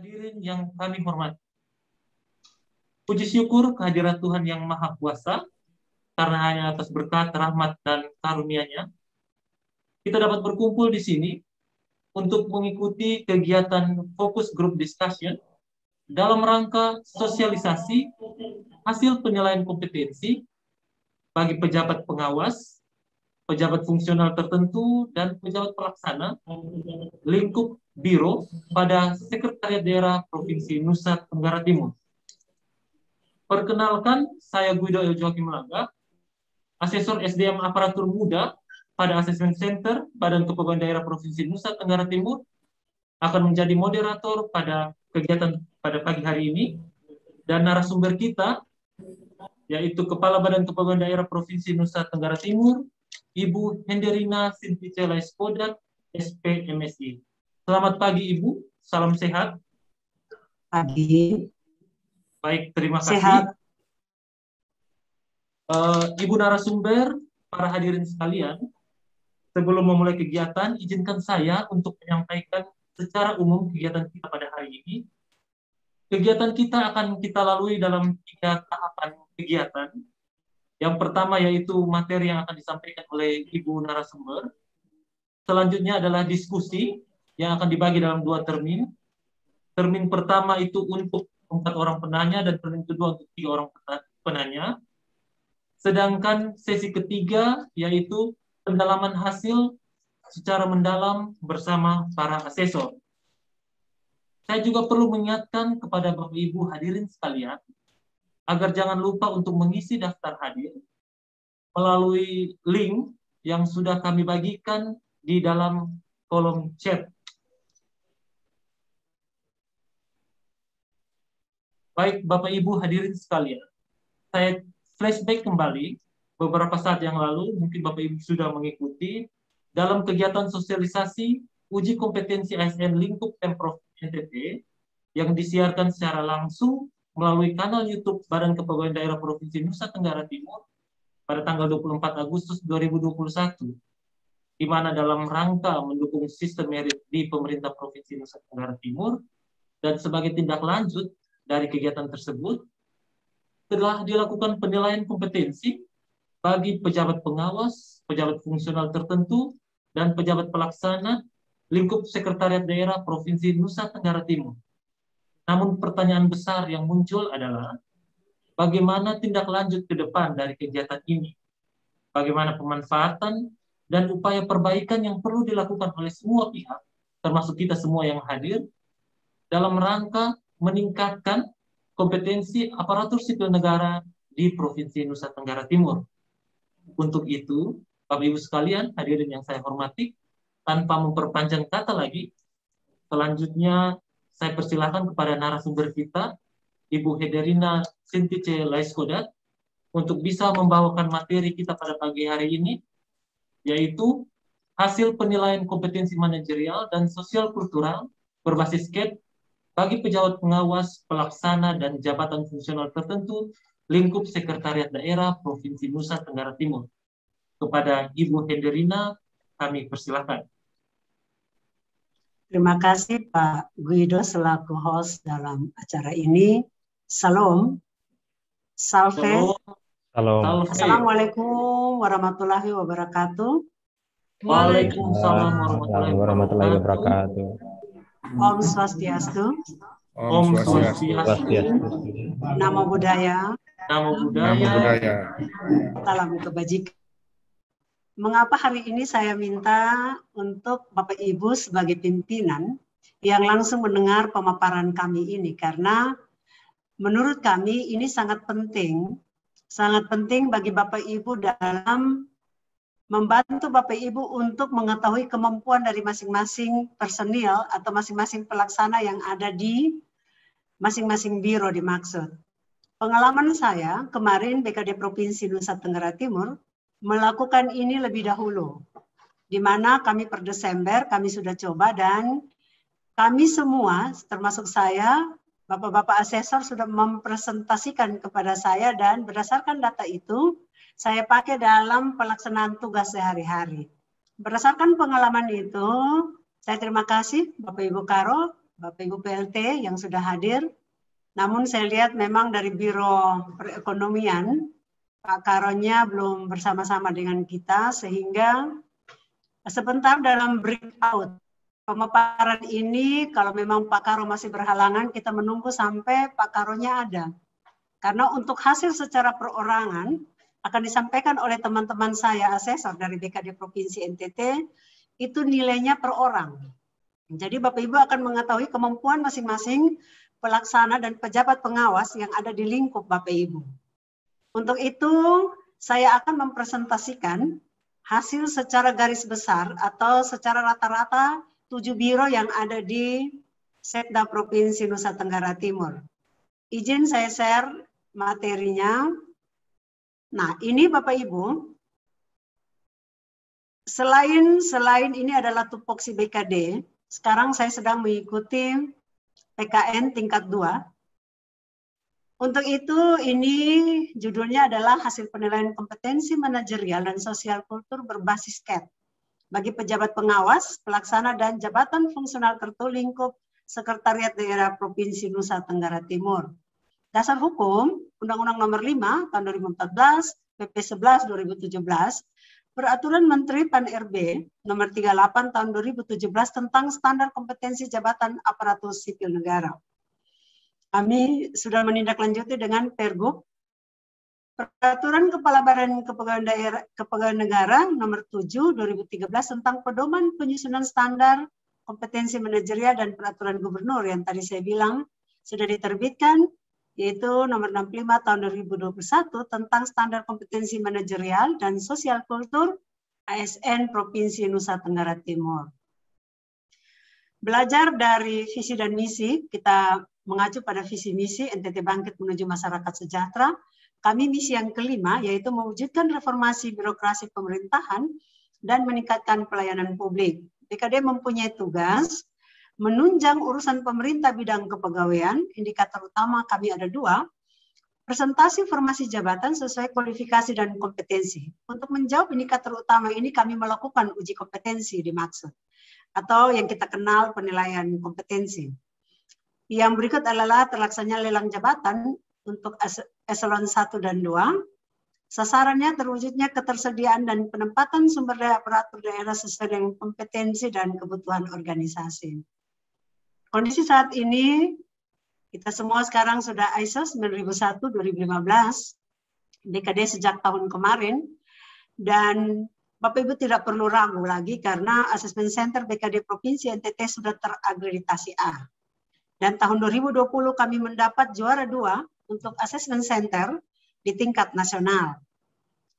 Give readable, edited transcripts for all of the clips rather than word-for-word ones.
Hadirin yang kami hormati, puji syukur kehadirat Tuhan yang Maha Kuasa, karena hanya atas berkat, rahmat, dan karunia-Nya, kita dapat berkumpul di sini untuk mengikuti kegiatan fokus group discussion dalam rangka sosialisasi hasil penilaian kompetensi bagi pejabat pengawas, pejabat fungsional tertentu, dan pejabat pelaksana lingkup biro pada Sekretariat Daerah Provinsi Nusa Tenggara Timur. Perkenalkan, saya Guido Joakim Langga, Asesor SDM Aparatur Muda pada Assessment Center Badan Kepegawaian Daerah Provinsi Nusa Tenggara Timur, akan menjadi moderator pada kegiatan pada pagi hari ini, dan narasumber kita yaitu Kepala Badan Kepegawaian Daerah Provinsi Nusa Tenggara Timur, Ibu Henderina Sintice Laiskodat, SPMSI. Selamat pagi Ibu, salam sehat. Pagi. Baik, terima kasih. Sehat. Ibu narasumber, para hadirin sekalian, sebelum memulai kegiatan, izinkan saya untuk menyampaikan secara umum kegiatan kita pada hari ini. Kegiatan kita akan kita lalui dalam 3 tahapan kegiatan. Yang pertama yaitu materi yang akan disampaikan oleh Ibu narasumber. Selanjutnya adalah diskusi yang akan dibagi dalam 2 termin. Termin pertama itu untuk 4 orang penanya dan termin kedua untuk 3 orang penanya. Sedangkan sesi ketiga yaitu pendalaman hasil secara mendalam bersama para asesor. Saya juga perlu mengingatkan kepada Bapak Ibu hadirin sekalian agar jangan lupa untuk mengisi daftar hadir melalui link yang sudah kami bagikan di dalam kolom chat. Baik, Bapak Ibu hadirin sekalian, saya flashback kembali beberapa saat yang lalu, mungkin Bapak Ibu sudah mengikuti dalam kegiatan sosialisasi uji kompetensi ASN lingkup Pemprov NTT yang disiarkan secara langsung melalui kanal YouTube Badan Kepegawaian Daerah Provinsi Nusa Tenggara Timur pada tanggal 24 Agustus 2021, di mana dalam rangka mendukung sistem merit di pemerintah Provinsi Nusa Tenggara Timur, dan sebagai tindak lanjut dari kegiatan tersebut, telah dilakukan penilaian kompetensi bagi pejabat pengawas, pejabat fungsional tertentu, dan pejabat pelaksana lingkup Sekretariat Daerah Provinsi Nusa Tenggara Timur. Namun pertanyaan besar yang muncul adalah bagaimana tindak lanjut ke depan dari kegiatan ini? Bagaimana pemanfaatan dan upaya perbaikan yang perlu dilakukan oleh semua pihak, termasuk kita semua yang hadir, dalam rangka meningkatkan kompetensi aparatur sipil negara di Provinsi Nusa Tenggara Timur. Untuk itu, Bapak Ibu sekalian, hadirin yang saya hormati, tanpa memperpanjang kata lagi, selanjutnya saya persilakan kepada narasumber kita, Ibu Henderina Sintice Laiskodat, untuk bisa membawakan materi kita pada pagi hari ini, yaitu hasil penilaian kompetensi manajerial dan sosial kultural berbasis CAT bagi pejabat pengawas, pelaksana, dan jabatan fungsional tertentu lingkup Sekretariat Daerah Provinsi Nusa Tenggara Timur. Kepada Ibu Henderina, kami persilakan. Terima kasih Pak Guido selaku host dalam acara ini. Salam. Salve. Salam. Assalamualaikum warahmatullahi wabarakatuh. Waalaikumsalam warahmatullahi wabarakatuh. Om Swastiastu. Om Swastiastu. Namo Buddhaya. Namo Buddhaya. Salam kebajikan. Mengapa hari ini saya minta untuk Bapak Ibu sebagai pimpinan yang langsung mendengar pemaparan kami ini, karena menurut kami ini sangat penting bagi Bapak Ibu dalam membantu Bapak Ibu untuk mengetahui kemampuan dari masing-masing personil atau masing-masing pelaksana yang ada di masing-masing biro dimaksud. Pengalaman saya kemarin BKD Provinsi Nusa Tenggara Timur melakukan ini lebih dahulu, di mana kami per Desember kami sudah coba, dan kami semua termasuk saya, Bapak-Bapak asesor sudah mempresentasikan kepada saya, dan berdasarkan data itu saya pakai dalam pelaksanaan tugas sehari-hari. Berdasarkan pengalaman itu, saya terima kasih Bapak Ibu Karo, Bapak Ibu PLT yang sudah hadir. Namun saya lihat memang dari Biro Perekonomian, Pak Karonya belum bersama-sama dengan kita, sehingga sebentar dalam breakout pemaparan ini, kalau memang Pak Karo masih berhalangan, kita menunggu sampai Pak Karonya ada. Karena untuk hasil secara perorangan akan disampaikan oleh teman-teman saya, asesor dari BKD Provinsi NTT, itu nilainya per orang. Jadi Bapak Ibu akan mengetahui kemampuan masing-masing pelaksana dan pejabat pengawas yang ada di lingkup Bapak Ibu. Untuk itu, saya akan mempresentasikan hasil secara garis besar atau secara rata-rata 7 biro yang ada di Setda Provinsi Nusa Tenggara Timur. Izin saya share materinya. Nah, ini Bapak Ibu, selain ini adalah tupoksi BKD, sekarang saya sedang mengikuti PKN tingkat 2. Untuk itu, ini judulnya adalah hasil penilaian kompetensi manajerial dan sosial kultur berbasis CAT bagi pejabat pengawas, pelaksana, dan jabatan fungsional tertentu lingkup Sekretariat Daerah Provinsi Nusa Tenggara Timur. Dasar hukum, Undang-Undang Nomor 5 Tahun 2014, PP 11 2017, Peraturan Menteri Pan-RB Nomor 38 Tahun 2017 tentang standar kompetensi jabatan aparatur sipil negara. Kami sudah menindaklanjuti dengan Pergub, Peraturan Kepala Badan Kepegawaian Negara Nomor 7 2013 tentang pedoman penyusunan standar kompetensi manajerial dan peraturan gubernur yang tadi saya bilang sudah diterbitkan, yaitu Nomor 65 Tahun 2021 tentang standar kompetensi manajerial dan sosial kultur ASN Provinsi Nusa Tenggara Timur. Belajar dari visi dan misi, kita mengacu pada visi misi NTT Bangkit Menuju Masyarakat Sejahtera. Kami misi yang kelima, yaitu mewujudkan reformasi birokrasi pemerintahan dan meningkatkan pelayanan publik. BKD mempunyai tugas menunjang urusan pemerintah bidang kepegawaian. Indikator utama kami ada 2, presentasi formasi jabatan sesuai kualifikasi dan kompetensi. Untuk menjawab indikator utama ini kami melakukan uji kompetensi dimaksud, atau yang kita kenal penilaian kompetensi. Yang berikut adalah terlaksananya lelang jabatan untuk eselon 1 dan 2. Sasarannya terwujudnya ketersediaan dan penempatan sumber daya aparatur daerah sesuai dengan kompetensi dan kebutuhan organisasi. Kondisi saat ini, kita semua sekarang sudah ISO 9001-2015, BKD sejak tahun kemarin, dan Bapak Ibu tidak perlu ragu lagi karena Asesmen Center BKD Provinsi NTT sudah terakreditasi A. Dan tahun 2020 kami mendapat juara 2 untuk Asesmen Center di tingkat nasional.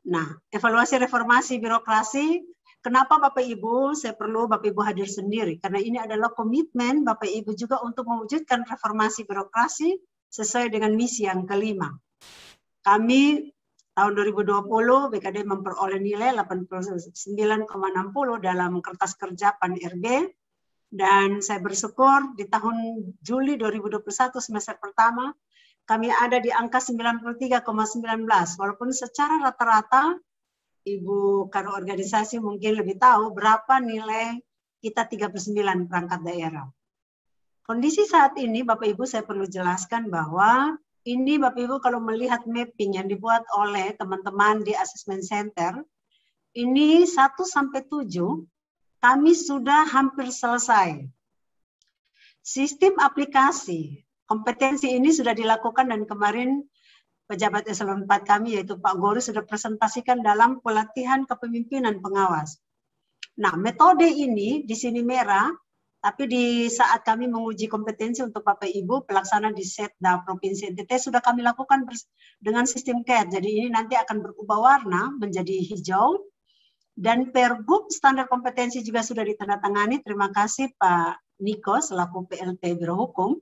Nah, evaluasi reformasi birokrasi, kenapa Bapak Ibu, saya perlu Bapak Ibu hadir sendiri, karena ini adalah komitmen Bapak Ibu juga untuk mewujudkan reformasi birokrasi sesuai dengan misi yang kelima. Kami tahun 2020 BKD memperoleh nilai 89,60 dalam kertas kerja Pan-RB, dan saya bersyukur di tahun Juli 2021 semester pertama kami ada di angka 93,19, walaupun secara rata-rata Ibu Karo organisasi mungkin lebih tahu berapa nilai kita 39 perangkat daerah. Kondisi saat ini Bapak Ibu saya perlu jelaskan bahwa ini Bapak Ibu kalau melihat mapping yang dibuat oleh teman-teman di Assessment Center, ini 1-7 kami sudah hampir selesai. Sistem aplikasi kompetensi ini sudah dilakukan dan kemarin pejabat eselon 4 kami yaitu Pak Gori sudah presentasikan dalam pelatihan kepemimpinan pengawas. Nah, metode ini di sini merah, tapi di saat kami menguji kompetensi untuk Bapak Ibu pelaksana di Setda Provinsi NTT sudah kami lakukan dengan sistem CAT. Jadi ini nanti akan berubah warna menjadi hijau. Dan Pergub standar kompetensi juga sudah ditandatangani. Terima kasih Pak Niko selaku PLT Biro Hukum.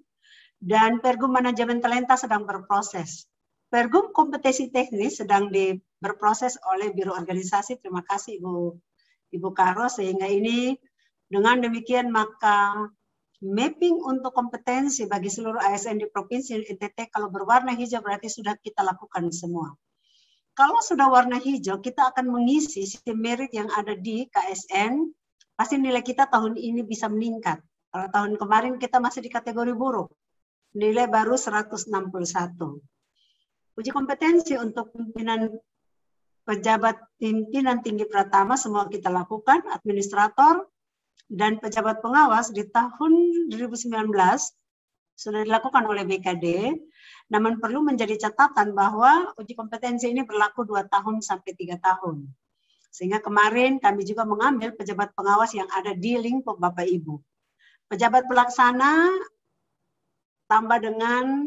Dan Pergub manajemen talenta sedang berproses. Pergub kompetensi teknis sedang berproses oleh Biro Organisasi. Terima kasih Ibu Karo, sehingga ini dengan demikian maka mapping untuk kompetensi bagi seluruh ASN di Provinsi NTT kalau berwarna hijau berarti sudah kita lakukan semua. Kalau sudah warna hijau, kita akan mengisi sistem merit yang ada di KSN, pasti nilai kita tahun ini bisa meningkat. Kalau tahun kemarin kita masih di kategori buruk. Nilai baru 161. Uji kompetensi untuk pejabat pimpinan tinggi pratama semua kita lakukan, administrator dan pejabat pengawas di tahun 2019 sudah dilakukan oleh BKD. Namun perlu menjadi catatan bahwa uji kompetensi ini berlaku 2 tahun sampai 3 tahun. Sehingga kemarin kami juga mengambil pejabat pengawas yang ada di lingkup Bapak Ibu. Pejabat pelaksana tambah dengan,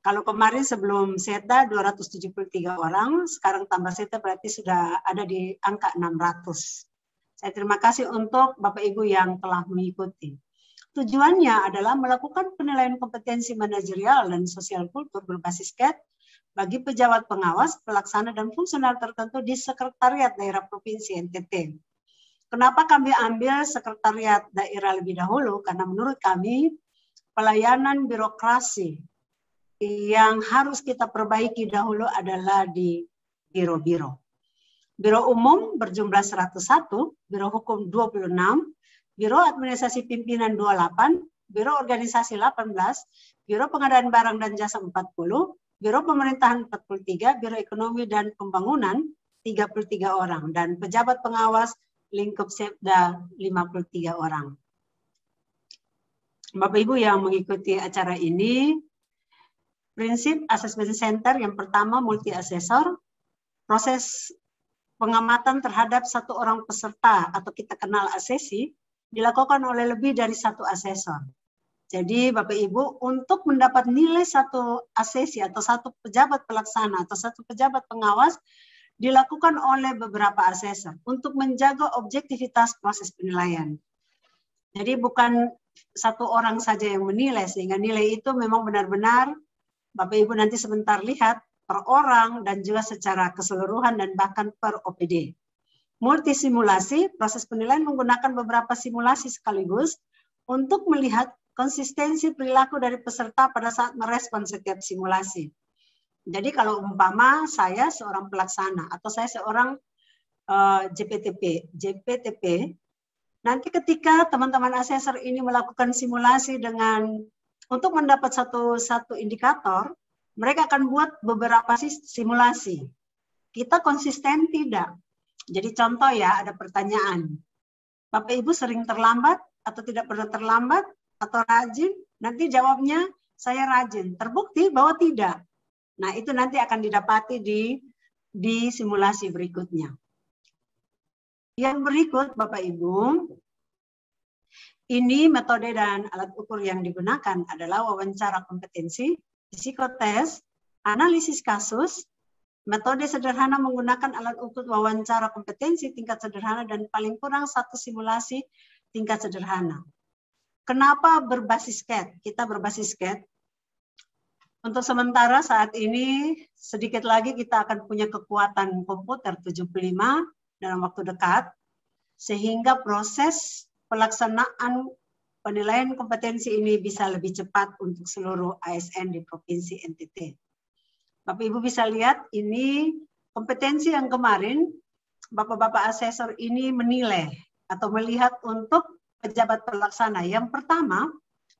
kalau kemarin sebelum SETA 273 orang, sekarang tambah SETA berarti sudah ada di angka 600. Saya terima kasih untuk Bapak Ibu yang telah mengikuti. Tujuannya adalah melakukan penilaian kompetensi manajerial dan sosial kultur berbasis CAT bagi pejabat pengawas, pelaksana, dan fungsional tertentu di Sekretariat Daerah Provinsi NTT. Kenapa kami ambil sekretariat daerah lebih dahulu? Karena menurut kami pelayanan birokrasi yang harus kita perbaiki dahulu adalah di biro-biro. Biro umum berjumlah 101, biro hukum 26, biro administrasi pimpinan 28, biro organisasi 18, biro pengadaan barang dan jasa 40, biro pemerintahan 43, biro ekonomi dan pembangunan 33 orang, dan pejabat pengawas lingkup Sepda 53 orang. Bapak Ibu yang mengikuti acara ini, prinsip assessment center yang pertama multi asesor, proses pengamatan terhadap satu orang peserta atau kita kenal asesi dilakukan oleh lebih dari satu asesor. Jadi Bapak Ibu untuk mendapat nilai satu asesi atau satu pejabat pelaksana atau satu pejabat pengawas dilakukan oleh beberapa asesor untuk menjaga objektivitas proses penilaian. Jadi bukan satu orang saja yang menilai, sehingga nilai itu memang benar-benar Bapak Ibu nanti sebentar lihat per orang dan juga secara keseluruhan dan bahkan per OPD. Multisimulasi, proses penilaian menggunakan beberapa simulasi sekaligus untuk melihat konsistensi perilaku dari peserta pada saat merespon setiap simulasi. Jadi kalau umpama saya seorang pelaksana atau saya seorang JPTP, nanti ketika teman-teman asesor ini melakukan simulasi untuk mendapat satu indikator, mereka akan buat beberapa simulasi. Kita konsisten tidak? Jadi contoh ya, ada pertanyaan. Bapak Ibu sering terlambat atau tidak pernah terlambat atau rajin? Nanti jawabnya saya rajin. Terbukti bahwa tidak. Nah, itu nanti akan didapati di simulasi berikutnya. Yang berikut, Bapak Ibu, ini metode dan alat ukur yang digunakan adalah wawancara kompetensi, psikotes, analisis kasus, metode sederhana menggunakan alat ukur wawancara kompetensi tingkat sederhana dan paling kurang satu simulasi tingkat sederhana. Kenapa berbasis CAT? Kita berbasis CAT. Untuk sementara saat ini sedikit lagi kita akan punya kekuatan komputer 75 dalam waktu dekat, sehingga proses pelaksanaan penilaian kompetensi ini bisa lebih cepat untuk seluruh ASN di Provinsi NTT. Bapak Ibu bisa lihat ini kompetensi yang kemarin Bapak-Bapak asesor ini menilai atau melihat untuk pejabat pelaksana. Yang pertama,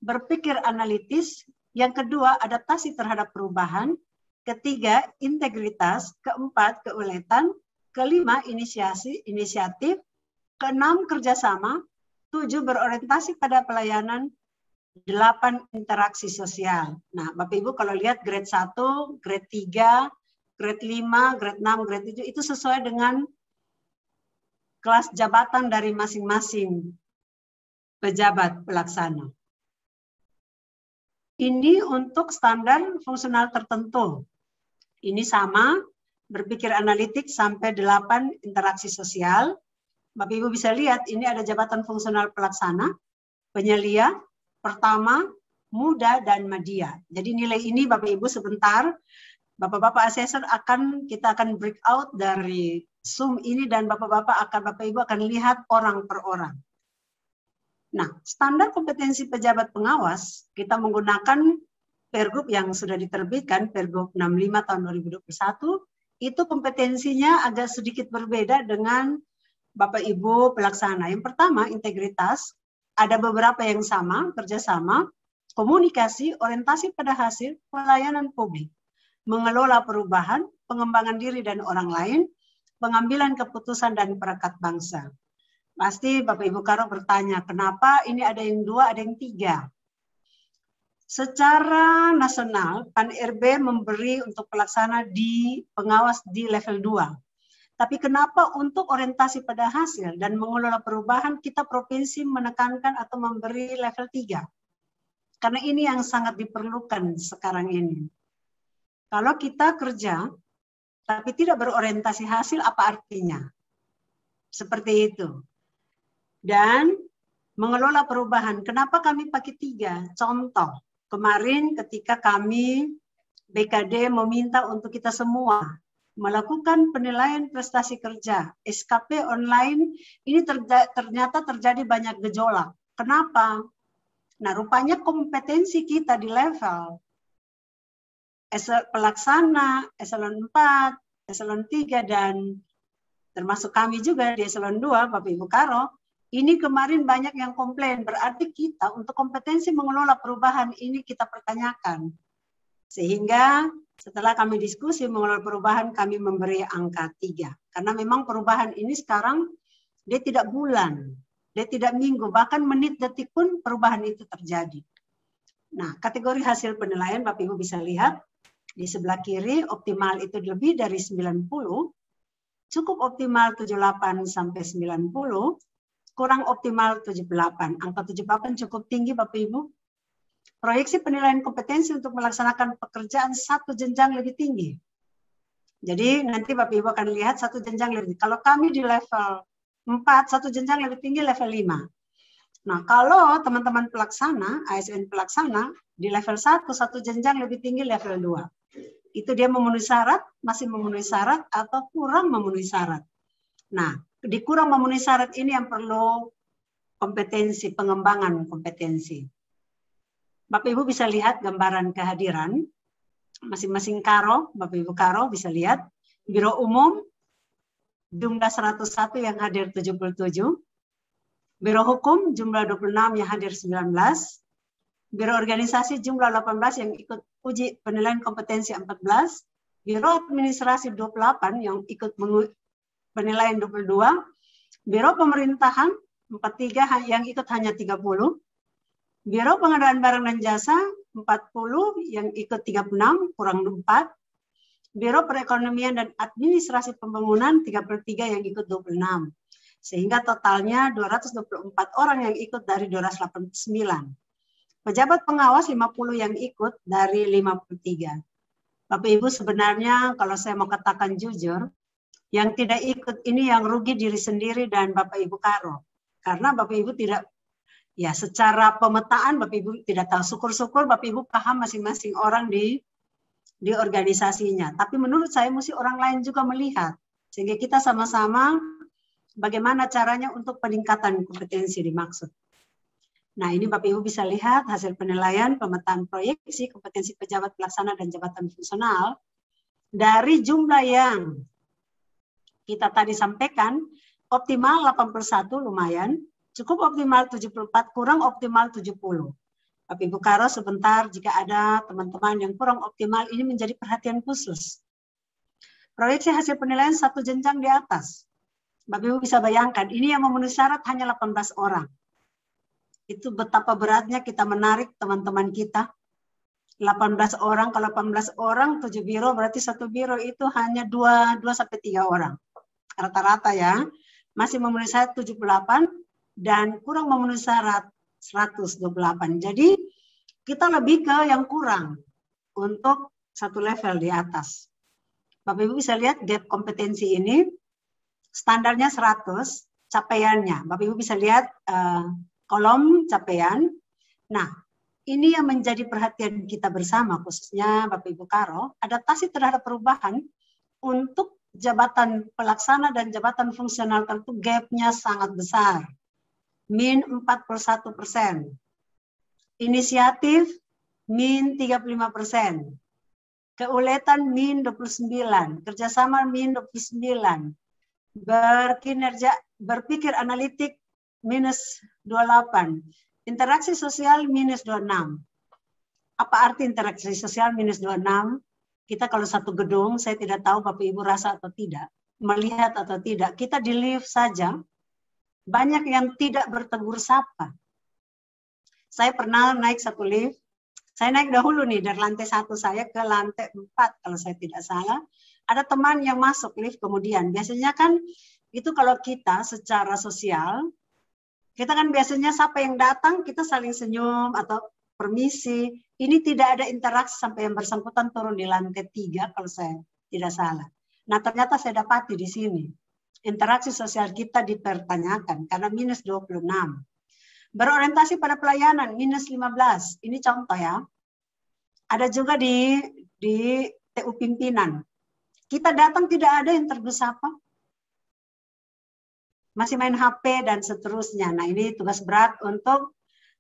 berpikir analitis. Yang kedua, adaptasi terhadap perubahan. Ketiga, integritas. Keempat, keuletan. Kelima, inisiatif. Keenam, kerjasama. 7, berorientasi pada pelayanan. 8, interaksi sosial. Nah, Bapak Ibu kalau lihat grade 1, grade 3, grade 5, grade 6, grade 7, itu sesuai dengan kelas jabatan dari masing-masing pejabat pelaksana. Ini untuk standar fungsional tertentu. Ini sama, berpikir analitik sampai 8 interaksi sosial. Bapak Ibu bisa lihat ini ada jabatan fungsional pelaksana, penyelia, pertama, muda, dan media. Jadi nilai ini Bapak Ibu sebentar, Bapak-Bapak asesor kita akan break out dari Zoom ini dan Bapak Ibu akan lihat orang per orang. Nah, standar kompetensi pejabat pengawas, kita menggunakan Pergub yang sudah diterbitkan, Pergub 65 tahun 2021, itu kompetensinya agak sedikit berbeda dengan Bapak Ibu pelaksana. Yang pertama, integritas. ada beberapa yang sama, kerjasama, komunikasi, orientasi pada hasil, pelayanan publik, mengelola perubahan, pengembangan diri dan orang lain, pengambilan keputusan dan perekat bangsa. Pasti Bapak Ibu Karo bertanya, kenapa ini ada yang 2, ada yang 3? Secara nasional, PAN-RB memberi untuk pelaksana di pengawas di level 2. Tapi kenapa untuk orientasi pada hasil dan mengelola perubahan kita provinsi menekankan atau memberi level 3? Karena ini yang sangat diperlukan sekarang ini. Kalau kita kerja tapi tidak berorientasi hasil, apa artinya? Seperti itu. Dan mengelola perubahan, kenapa kami pakai 3? Contoh, kemarin ketika kami BKD meminta untuk kita semua melakukan penilaian prestasi kerja, SKP online, ini ternyata terjadi banyak gejolak. Kenapa? Nah, rupanya kompetensi kita di level pelaksana, eselon 4, eselon 3, dan termasuk kami juga di eselon 2, Bapak Ibu Karo, ini kemarin banyak yang komplain. Berarti kita untuk kompetensi mengelola perubahan ini kita pertanyakan. Sehingga setelah kami diskusi mengelola perubahan, kami memberi angka 3. Karena memang perubahan ini sekarang dia tidak bulan, dia tidak minggu, bahkan menit detik pun perubahan itu terjadi. Nah, kategori hasil penilaian Bapak Ibu bisa lihat di sebelah kiri, optimal itu lebih dari 90, cukup optimal 78 sampai 90, kurang optimal 78. Angka 78 cukup tinggi Bapak Ibu. Proyeksi penilaian kompetensi untuk melaksanakan pekerjaan satu jenjang lebih tinggi. Jadi nanti Bapak Ibu akan lihat satu jenjang lebih tinggi. Kalau kami di level 4, satu jenjang lebih tinggi level 5. Nah, kalau teman-teman pelaksana, ASN pelaksana, di level 1, satu jenjang lebih tinggi level 2. Itu dia memenuhi syarat, masih memenuhi syarat, atau kurang memenuhi syarat. Nah, di kurang memenuhi syarat ini yang perlu kompetensi, pengembangan kompetensi. Bapak Ibu bisa lihat gambaran kehadiran masing-masing Karo, Bapak Ibu Karo bisa lihat. Biro Umum jumlah 101 yang hadir 77. Biro Hukum jumlah 26 yang hadir 19. Biro Organisasi jumlah 18 yang ikut uji penilaian kompetensi 14. Biro Administrasi 28 yang ikut penilaian 22. Biro Pemerintahan 43 yang ikut hanya 30. Biro Pengadaan Barang dan Jasa 40 yang ikut 36, kurang 4. Biro Perekonomian dan Administrasi Pembangunan 33 yang ikut 26. Sehingga totalnya 224 orang yang ikut dari 289. Pejabat pengawas 50 yang ikut dari 53. Bapak Ibu sebenarnya kalau saya mau katakan jujur, yang tidak ikut ini yang rugi diri sendiri dan Bapak Ibu Karo. Karena Bapak Ibu tidak, ya secara pemetaan Bapak Ibu tidak tahu, syukur-syukur Bapak Ibu paham masing-masing orang di organisasinya. Tapi menurut saya mesti orang lain juga melihat. Sehingga kita sama-sama bagaimana caranya untuk peningkatan kompetensi dimaksud. Nah ini Bapak Ibu bisa lihat hasil penilaian pemetaan proyeksi kompetensi pejabat pelaksana dan jabatan fungsional. Dari jumlah yang kita tadi sampaikan, optimal 81 lumayan, cukup optimal 74, kurang optimal 70. Bapak Ibu Karo sebentar jika ada teman-teman yang kurang optimal, ini menjadi perhatian khusus. Proyeksi hasil penilaian satu jenjang di atas. Bapak Ibu bisa bayangkan, ini yang memenuhi syarat hanya 18 orang. Itu betapa beratnya kita menarik teman-teman kita. 18 orang, kalau 18 orang, 7 biro, berarti satu biro itu hanya 2-3 orang. Rata-rata ya, masih memenuhi syarat 78 dan kurang memenuhi syarat 128. Jadi kita lebih ke yang kurang untuk satu level di atas. Bapak Ibu bisa lihat gap kompetensi ini, standarnya 100, capaiannya. Bapak Ibu bisa lihat kolom capaian. Nah, ini yang menjadi perhatian kita bersama, khususnya Bapak Ibu Karo, adaptasi terhadap perubahan untuk jabatan pelaksana dan jabatan fungsional tentu gap-nya sangat besar. Min 41%. Inisiatif min 35%. Keuletan min 29%. Kerjasama min 29%. Berkinerja, berpikir analitik minus 28. Interaksi sosial minus 26. Apa arti interaksi sosial minus 26? Kita kalau satu gedung, saya tidak tahu Bapak Ibu rasa atau tidak, melihat atau tidak, kita di lift saja, banyak yang tidak bertegur sapa. Saya pernah naik satu lift, saya naik dahulu nih dari lantai 1 saya ke lantai 4 kalau saya tidak salah. Ada teman yang masuk lift kemudian. Biasanya kan itu kalau kita secara sosial, kita kan biasanya siapa yang datang, kita saling senyum atau permisi. Ini tidak ada interaksi sampai yang bersangkutan turun di lantai 3 kalau saya tidak salah. Nah ternyata saya dapati di sini. Interaksi sosial kita dipertanyakan karena minus 26. Berorientasi pada pelayanan minus 15. Ini contoh ya. Ada juga di TU pimpinan. Kita datang tidak ada yang tegur sapa. Masih main HP dan seterusnya. Nah ini tugas berat untuk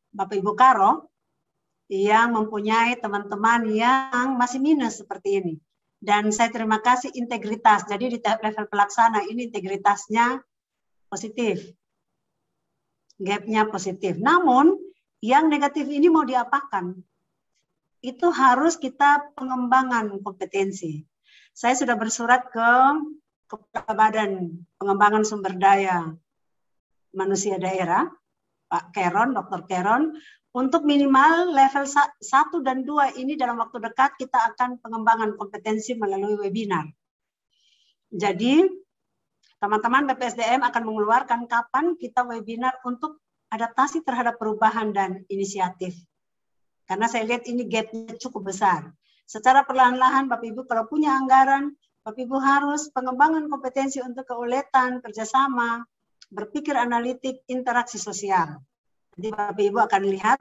Bapak Ibu Karo yang mempunyai teman-teman yang masih minus seperti ini. Dan saya terima kasih integritas. Jadi di level pelaksana ini integritasnya positif. Gap-nya positif. Namun yang negatif ini mau diapakan? Itu harus kita pengembangan kompetensi. Saya sudah bersurat ke Kepala Badan Pengembangan Sumber Daya Manusia Daerah, Pak Keron, Dr. Keron, untuk minimal level 1 dan 2 ini dalam waktu dekat kita akan pengembangan kompetensi melalui webinar. Jadi teman-teman BPSDM akan mengeluarkan kapan kita webinar untuk adaptasi terhadap perubahan dan inisiatif. Karena saya lihat ini gap-nya cukup besar. Secara perlahan-lahan Bapak Ibu kalau punya anggaran, Bapak Ibu harus pengembangan kompetensi untuk keuletan, kerjasama, berpikir analitik, interaksi sosial. Jadi Bapak Ibu akan lihat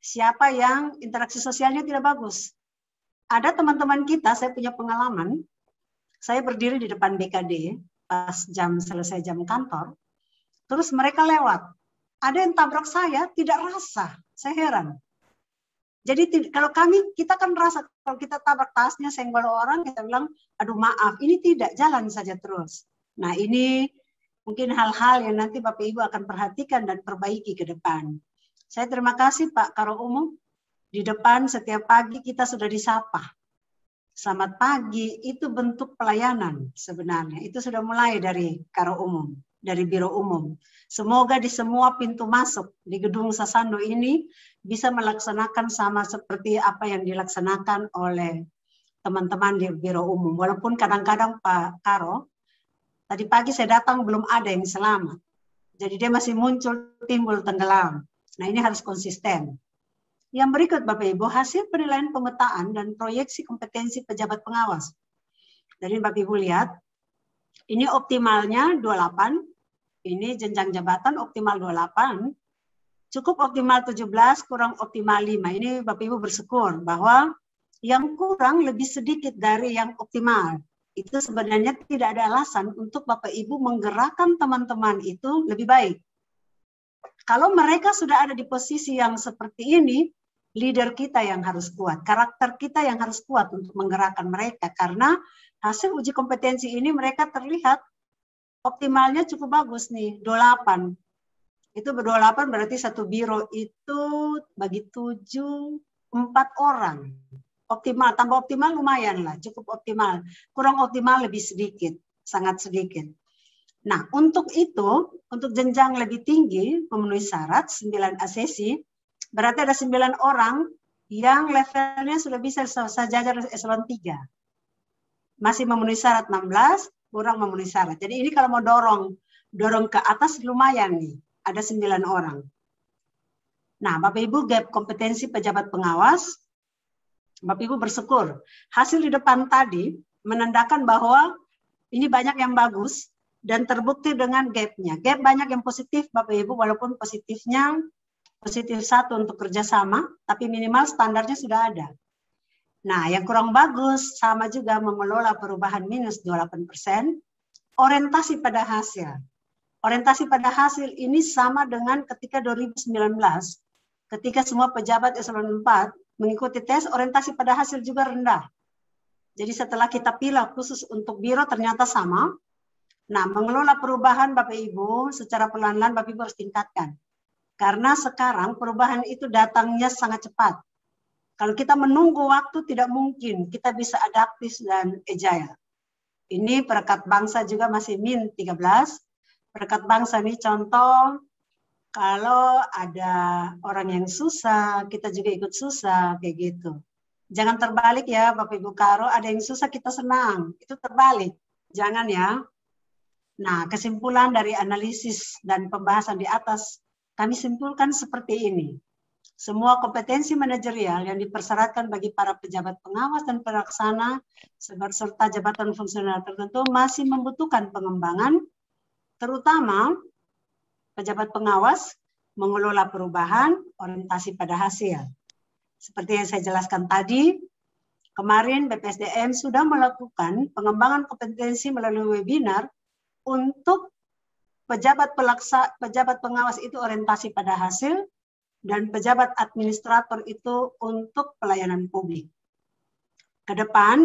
siapa yang interaksi sosialnya tidak bagus. Ada teman-teman kita, saya punya pengalaman, saya berdiri di depan BKD pas selesai jam kantor, terus mereka lewat. Ada yang tabrak saya, tidak rasa. Saya heran. Jadi kalau kita kan rasa, kalau kita tabrak tasnya, senggol orang, kita bilang, aduh maaf, ini tidak, jalan saja terus. Nah ini mungkin hal-hal yang nanti Bapak Ibu akan perhatikan dan perbaiki ke depan. Saya terima kasih Pak Karo Umum. Di depan setiap pagi kita sudah disapa. Selamat pagi, itu bentuk pelayanan sebenarnya. Itu sudah mulai dari Karo Umum, dari Biro Umum. Semoga di semua pintu masuk di gedung Sasando ini bisa melaksanakan sama seperti apa yang dilaksanakan oleh teman-teman di Biro Umum. Walaupun kadang-kadang Pak Karo, tadi pagi saya datang belum ada yang selamat. Jadi dia masih muncul, timbul, tenggelam. Nah ini harus konsisten. Yang berikut Bapak Ibu, hasil penilaian pemetaan dan proyeksi kompetensi pejabat pengawas. Dari Bapak Ibu lihat, ini optimalnya 28, ini jenjang jabatan optimal 28, cukup optimal 17, kurang optimal 5. Ini Bapak Ibu bersyukur bahwa yang kurang lebih sedikit dari yang optimal. Itu sebenarnya tidak ada alasan untuk Bapak Ibu menggerakkan teman-teman itu lebih baik. Kalau mereka sudah ada di posisi yang seperti ini, leader kita yang harus kuat, karakter kita yang harus kuat untuk menggerakkan mereka. Karena hasil uji kompetensi ini mereka terlihat optimalnya cukup bagus nih, 28. Itu 28 berarti satu biro itu bagi 4 orang. Optimal, tambah optimal lumayan lah, cukup optimal. Kurang optimal lebih sedikit, sangat sedikit. Nah, untuk itu, untuk jenjang lebih tinggi, memenuhi syarat 9 asesi, berarti ada 9 orang yang levelnya sudah bisa sejajar eselon 3. Masih memenuhi syarat 16, kurang memenuhi syarat. Jadi ini kalau mau dorong ke atas lumayan nih, ada 9 orang. Nah, Bapak Ibu gap kompetensi pejabat pengawas, Bapak Ibu bersyukur. Hasil di depan tadi menandakan bahwa ini banyak yang bagus dan terbukti dengan gap-nya. Gap banyak yang positif Bapak Ibu, walaupun positifnya positif 1 untuk kerjasama, tapi minimal standarnya sudah ada. Nah, yang kurang bagus sama juga mengelola perubahan minus 28%, orientasi pada hasil. Orientasi pada hasil ini sama dengan ketika 2019, ketika semua pejabat eselon 4 mengikuti tes, orientasi pada hasil juga rendah. Jadi setelah kita pilih khusus untuk biro ternyata sama, Nah, mengelola perubahan Bapak Ibu secara pelan-pelan Bapak Ibu harus tingkatkan. Karena sekarang perubahan itu datangnya sangat cepat. Kalau kita menunggu waktu tidak mungkin kita bisa adaptif dan agile. Ini perekat bangsa juga masih min 13. Perekat bangsa ini contoh, kalau ada orang yang susah, kita juga ikut susah, kayak gitu. Jangan terbalik ya Bapak Ibu Karo, ada yang susah kita senang, itu terbalik. Jangan ya. Nah, kesimpulan dari analisis dan pembahasan di atas, kami simpulkan seperti ini. Semua kompetensi manajerial yang dipersyaratkan bagi para pejabat pengawas dan pelaksana serta jabatan fungsional tertentu masih membutuhkan pengembangan, terutama pejabat pengawas mengelola perubahan orientasi pada hasil. Seperti yang saya jelaskan tadi, kemarin BPSDM sudah melakukan pengembangan kompetensi melalui webinar untuk pejabat pengawas itu orientasi pada hasil, dan pejabat administrator itu untuk pelayanan publik. Ke depan,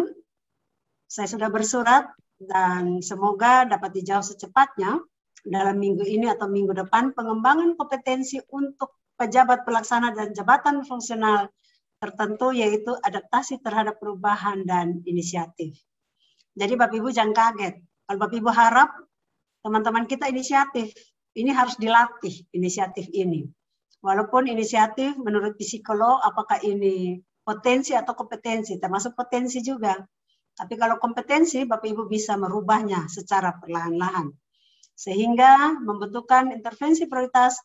saya sudah bersurat dan semoga dapat dijawab secepatnya dalam minggu ini atau minggu depan, pengembangan kompetensi untuk pejabat pelaksana dan jabatan fungsional tertentu, yaitu adaptasi terhadap perubahan dan inisiatif. Jadi Bapak Ibu jangan kaget. Kalau Bapak Ibu harap teman-teman kita inisiatif, ini harus dilatih inisiatif ini. Walaupun inisiatif menurut psikolog apakah ini potensi atau kompetensi, termasuk potensi juga. Tapi kalau kompetensi Bapak Ibu bisa merubahnya secara perlahan-lahan. Sehingga membutuhkan intervensi prioritas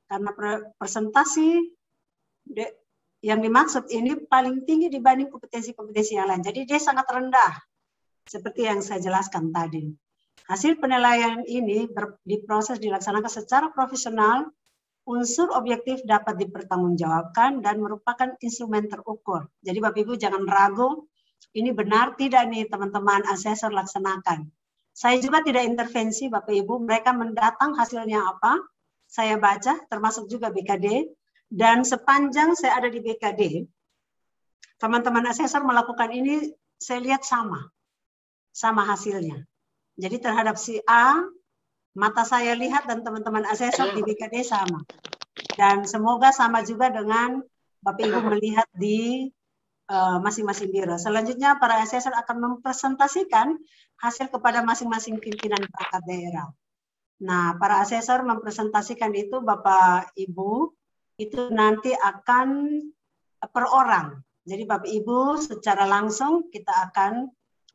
karena presentasi yang dimaksud ini paling tinggi dibanding kompetensi-kompetensi yang lain. Jadi dia sangat rendah. Seperti yang saya jelaskan tadi. Hasil penilaian ini diproses dilaksanakan secara profesional, unsur objektif dapat dipertanggungjawabkan dan merupakan instrumen terukur. Jadi Bapak Ibu jangan ragu, ini benar tidak nih teman-teman asesor laksanakan. Saya juga tidak intervensi Bapak Ibu, mereka mendatang hasilnya apa, saya baca termasuk juga BKD, dan sepanjang saya ada di BKD, teman-teman asesor melakukan ini saya lihat sama hasilnya. Jadi terhadap si A, mata saya lihat dan teman-teman asesor di BKD sama. Dan semoga sama juga dengan Bapak Ibu melihat di masing-masing biro. Selanjutnya para asesor akan mempresentasikan hasil kepada masing-masing pimpinan perangkat daerah. Nah, para asesor mempresentasikan itu Bapak Ibu, itu nanti akan per orang. Jadi Bapak Ibu secara langsung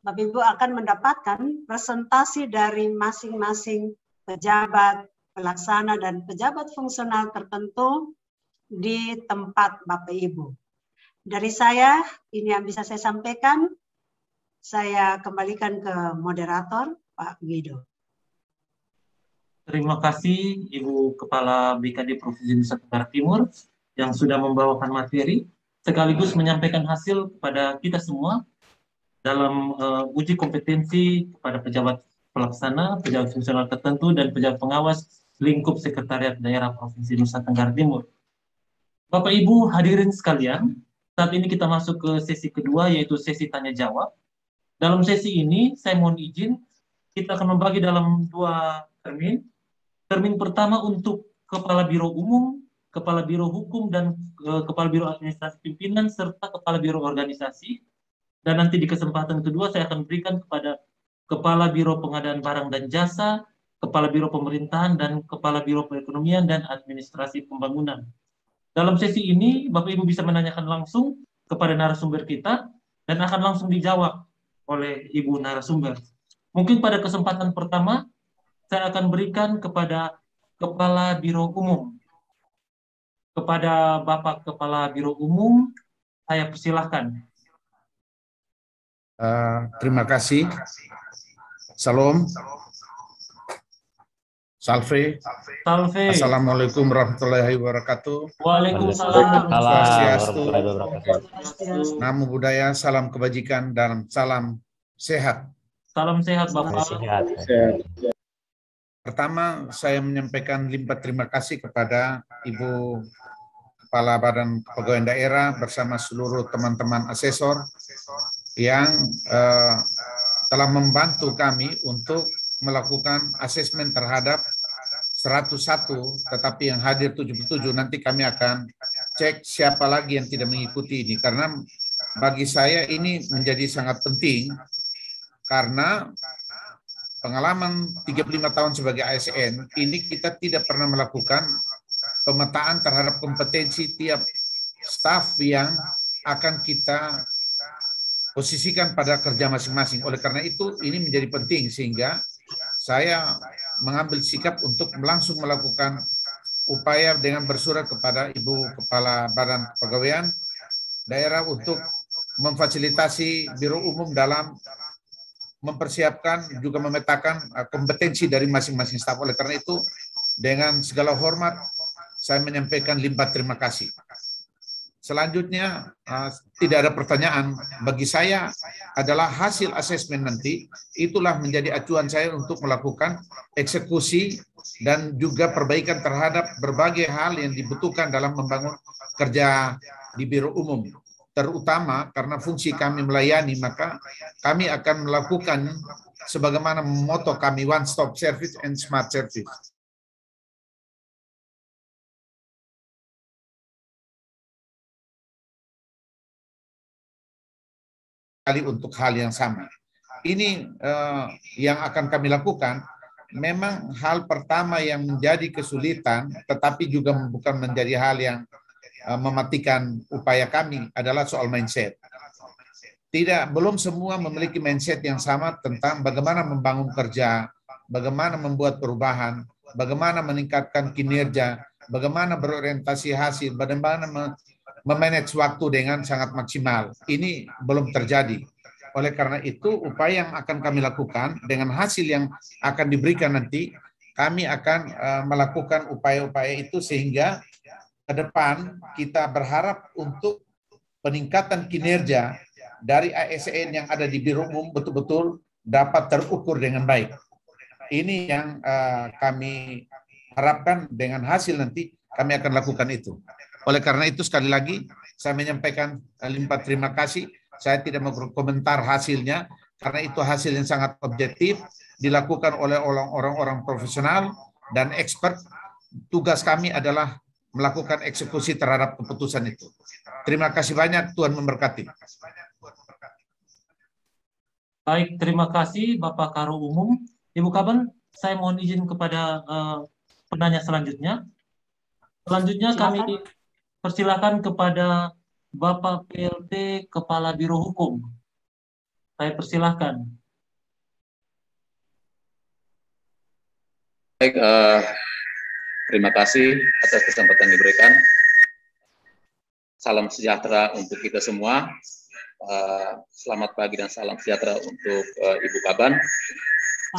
Bapak Ibu akan mendapatkan presentasi dari masing-masing pejabat, pelaksana, dan pejabat fungsional tertentu di tempat Bapak Ibu. Dari saya, ini yang bisa saya sampaikan. Saya kembalikan ke moderator, Pak Guido. Terima kasih Ibu Kepala BKD Provinsi Nusa Tenggara Timur yang sudah membawakan materi, sekaligus menyampaikan hasil kepada kita semua dalam uji kompetensi kepada pejabat pelaksana, pejabat fungsional tertentu, dan pejabat pengawas lingkup Sekretariat Daerah Provinsi Nusa Tenggara Timur. Bapak Ibu hadirin sekalian, saat ini kita masuk ke sesi kedua, yaitu sesi tanya-jawab. Dalam sesi ini, saya mohon izin, kita akan membagi dalam dua termin. Termin pertama untuk Kepala Biro Umum, Kepala Biro Hukum, dan Kepala Biro Administrasi Pimpinan, serta Kepala Biro Organisasi. Dan nanti di kesempatan kedua saya akan berikan kepada Kepala Biro Pengadaan Barang dan Jasa, Kepala Biro Pemerintahan, dan Kepala Biro Perekonomian dan Administrasi Pembangunan. Dalam sesi ini, Bapak Ibu bisa menanyakan langsung kepada narasumber kita, dan akan langsung dijawab oleh Ibu narasumber. Mungkin pada kesempatan pertama, saya akan berikan kepada Kepala Biro Umum. Kepada Bapak Kepala Biro Umum, saya persilahkan. Terima kasih. Salam. Salve. Salve. Assalamualaikum warahmatullahi wabarakatuh. Waalaikumsalam warahmatullahi wabarakatuh. Namo Buddhaya, salam kebajikan, dan salam sehat. Salam sehat Bapak. Pertama, saya menyampaikan limpah terima kasih kepada Ibu Kepala Badan Kepegawaian Daerah bersama seluruh teman-teman asesor yang telah membantu kami untuk melakukan asesmen terhadap 101, tetapi yang hadir 77. Nanti kami akan cek siapa lagi yang tidak mengikuti ini, karena bagi saya ini menjadi sangat penting, karena pengalaman 35 tahun sebagai ASN, ini kita tidak pernah melakukan pemetaan terhadap kompetensi tiap staf yang akan kita posisikan pada kerja masing-masing. Oleh karena itu, ini menjadi penting, sehingga saya mengambil sikap untuk langsung melakukan upaya dengan bersurat kepada Ibu Kepala Badan Kepegawaian Daerah untuk memfasilitasi Biro Umum dalam mempersiapkan juga memetakan kompetensi dari masing-masing staf. Oleh karena itu, dengan segala hormat, saya menyampaikan limpah terima kasih. Selanjutnya, tidak ada pertanyaan. Bagi saya adalah hasil asesmen nanti, itulah menjadi acuan saya untuk melakukan eksekusi dan juga perbaikan terhadap berbagai hal yang dibutuhkan dalam membangun kerja di Biro Umum. Terutama karena fungsi kami melayani, maka kami akan melakukan sebagaimana moto kami, one stop service and smart service. Untuk hal yang sama. Ini yang akan kami lakukan. Memang hal pertama yang menjadi kesulitan, tetapi juga bukan menjadi hal yang mematikan upaya kami, adalah soal mindset. Belum semua memiliki mindset yang sama tentang bagaimana membangun kerja, bagaimana membuat perubahan, bagaimana meningkatkan kinerja, bagaimana berorientasi hasil, bagaimana memanage waktu dengan sangat maksimal. Ini belum terjadi. Oleh karena itu, upaya yang akan kami lakukan dengan hasil yang akan diberikan nanti, kami akan melakukan upaya-upaya itu sehingga ke depan kita berharap untuk peningkatan kinerja dari ASN yang ada di Biro Umum betul-betul dapat terukur dengan baik. Ini yang kami harapkan dengan hasil nanti kami akan lakukan itu. Oleh karena itu, sekali lagi, saya menyampaikan limpah terima kasih. Saya tidak mau berkomentar hasilnya, karena itu hasil yang sangat objektif, dilakukan oleh orang-orang profesional dan expert. Tugas kami adalah melakukan eksekusi terhadap keputusan itu. Terima kasih banyak, Tuhan memberkati. Baik, terima kasih Bapak Karo Umum. Ibu Kaban, saya mohon izin kepada penanya selanjutnya. Selanjutnya kami persilakan kepada Bapak PLT Kepala Biro Hukum. Saya persilahkan. Baik, terima kasih atas kesempatan diberikan. Salam sejahtera untuk kita semua. Selamat pagi dan salam sejahtera untuk Ibu Kaban.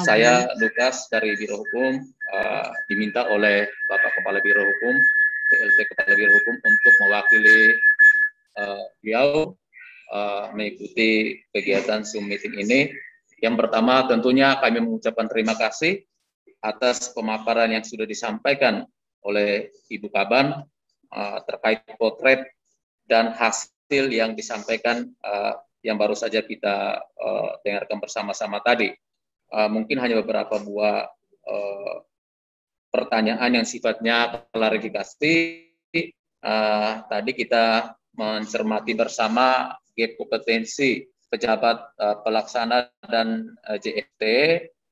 Saya Lukas dari Biro Hukum, diminta oleh Bapak Kepala Biro Hukum, PLT Kepala Biro Hukum untuk mewakili beliau mengikuti kegiatan Zoom meeting ini. Yang pertama tentunya kami mengucapkan terima kasih atas pemaparan yang sudah disampaikan oleh Ibu Kaban terkait potret dan hasil yang disampaikan yang baru saja kita dengarkan bersama-sama tadi. Mungkin hanya beberapa buah pertanyaan yang sifatnya klarifikasi. Tadi kita mencermati bersama gap kompetensi pejabat pelaksana dan JFT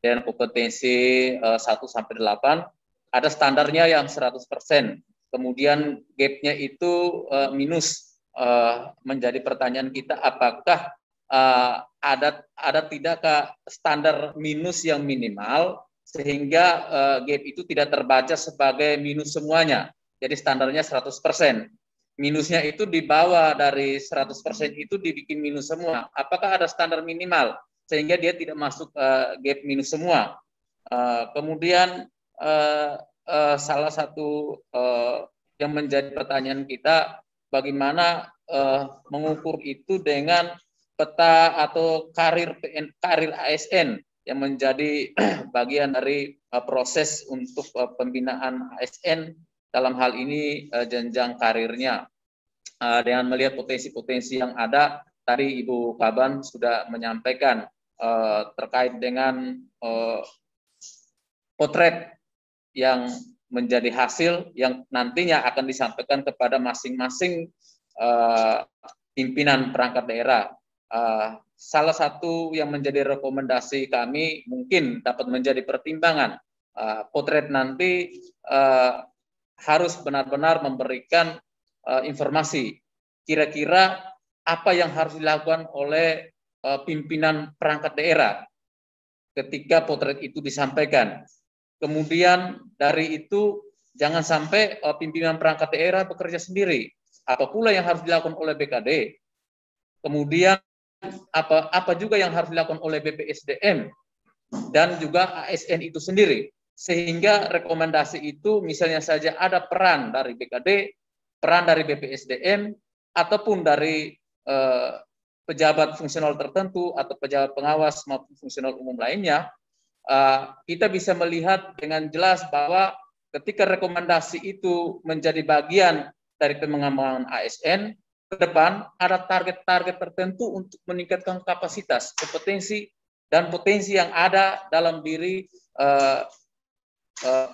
dan kompetensi 1 sampai 8 ada standarnya yang 100%. Kemudian gapnya itu minus. Menjadi pertanyaan kita, apakah ada tidakkah standar minus yang minimal sehingga gap itu tidak terbaca sebagai minus semuanya. Jadi standarnya 100%. Minusnya itu di bawah dari 100% itu dibikin minus semua. Apakah ada standar minimal sehingga dia tidak masuk gap minus semua? Kemudian salah satu yang menjadi pertanyaan kita, bagaimana mengukur itu dengan peta atau karir ASN yang menjadi bagian dari proses untuk pembinaan ASN dalam hal ini jenjang karirnya. Dengan melihat potensi-potensi yang ada, tadi Ibu Kaban sudah menyampaikan terkait dengan potret yang menjadi hasil yang nantinya akan disampaikan kepada masing-masing pimpinan perangkat daerah. Salah satu yang menjadi rekomendasi kami mungkin dapat menjadi pertimbangan, potret nanti harus benar-benar memberikan informasi kira-kira apa yang harus dilakukan oleh pimpinan perangkat daerah ketika potret itu disampaikan. Kemudian dari itu jangan sampai pimpinan perangkat daerah bekerja sendiri. Apa pula yang harus dilakukan oleh BKD? Kemudian apa juga yang harus dilakukan oleh BPSDM dan juga ASN itu sendiri. Sehingga rekomendasi itu misalnya saja ada peran dari BKD, peran dari BPSDM, ataupun dari pejabat fungsional tertentu atau pejabat pengawas maupun fungsional umum lainnya, kita bisa melihat dengan jelas bahwa ketika rekomendasi itu menjadi bagian dari pengembangan ASN, ke depan ada target-target tertentu untuk meningkatkan kapasitas, kompetensi, dan potensi yang ada dalam diri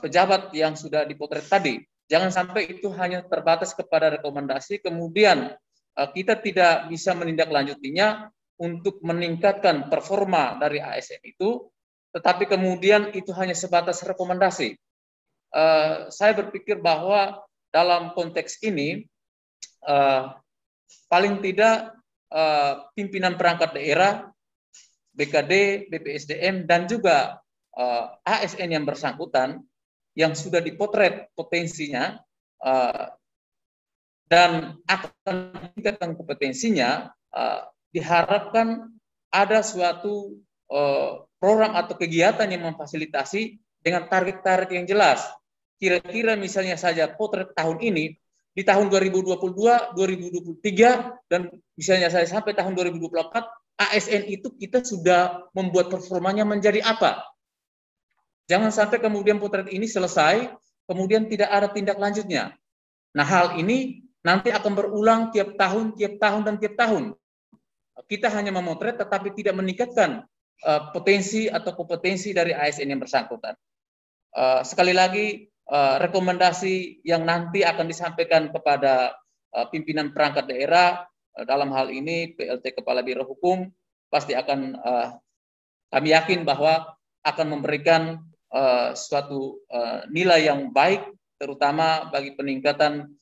pejabat yang sudah dipotret tadi. Jangan sampai itu hanya terbatas kepada rekomendasi, kemudian kita tidak bisa menindaklanjutinya untuk meningkatkan performa dari ASN itu, tetapi kemudian itu hanya sebatas rekomendasi. Saya berpikir bahwa dalam konteks ini, paling tidak pimpinan perangkat daerah, BKD, BPSDM, dan juga ASN yang bersangkutan yang sudah dipotret potensinya dan akan meningkatkan kompetensinya, diharapkan ada suatu program atau kegiatan yang memfasilitasi dengan target-target yang jelas. Kira-kira misalnya saja potret tahun ini, di tahun 2022, 2023, dan misalnya saya sampai tahun 2024, ASN itu kita sudah membuat performanya menjadi apa. Jangan sampai kemudian potret ini selesai, kemudian tidak ada tindak lanjutnya. Nah, hal ini nanti akan berulang tiap tahun, dan tiap tahun. Kita hanya memotret tetapi tidak meningkatkan potensi atau kompetensi dari ASN yang bersangkutan. Sekali lagi, rekomendasi yang nanti akan disampaikan kepada pimpinan perangkat daerah, dalam hal ini PLT Kepala Biro Hukum, pasti akan kami yakin bahwa akan memberikan suatu nilai yang baik, terutama bagi peningkatan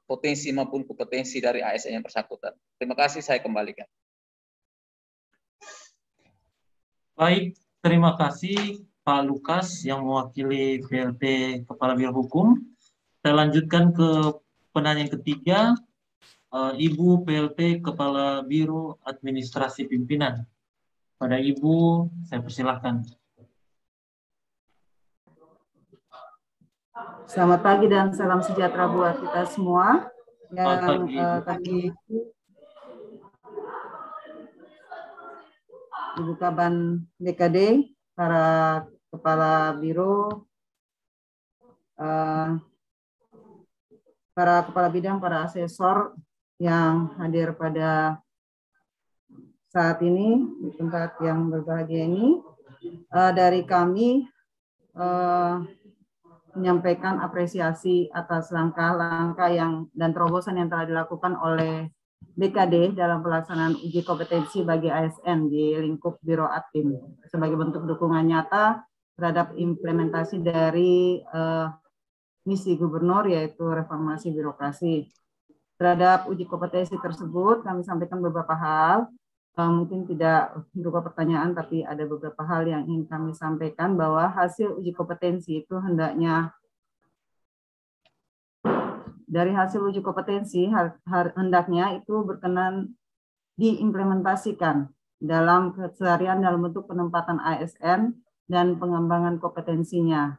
potensi maupun kompetensi dari ASN yang bersangkutan. Terima kasih, saya kembalikan. Baik, terima kasih Pak Lukas yang mewakili PLT Kepala Biro Hukum. Saya lanjutkan ke penanya yang ketiga, Ibu PLT Kepala Biro Administrasi Pimpinan. Pada Ibu, saya persilahkan. Selamat pagi dan salam sejahtera buat kita semua. Yang kami Ibu Kaban BKD, para kepala biro, para kepala bidang, para asesor yang hadir pada saat ini di tempat yang berbahagia ini, dari kami menyampaikan apresiasi atas langkah-langkah dan terobosan yang telah dilakukan oleh BKD dalam pelaksanaan uji kompetensi bagi ASN di lingkup Biro Admin sebagai bentuk dukungan nyata terhadap implementasi dari misi gubernur, yaitu reformasi birokrasi. Terhadap uji kompetensi tersebut kami sampaikan beberapa hal, mungkin tidak berupa pertanyaan, tapi ada beberapa hal yang ingin kami sampaikan, bahwa hasil uji kompetensi itu hendaknya, dari hasil uji kompetensi hendaknya itu berkenan diimplementasikan dalam keseharian dalam bentuk penempatan ASN dan pengembangan kompetensinya.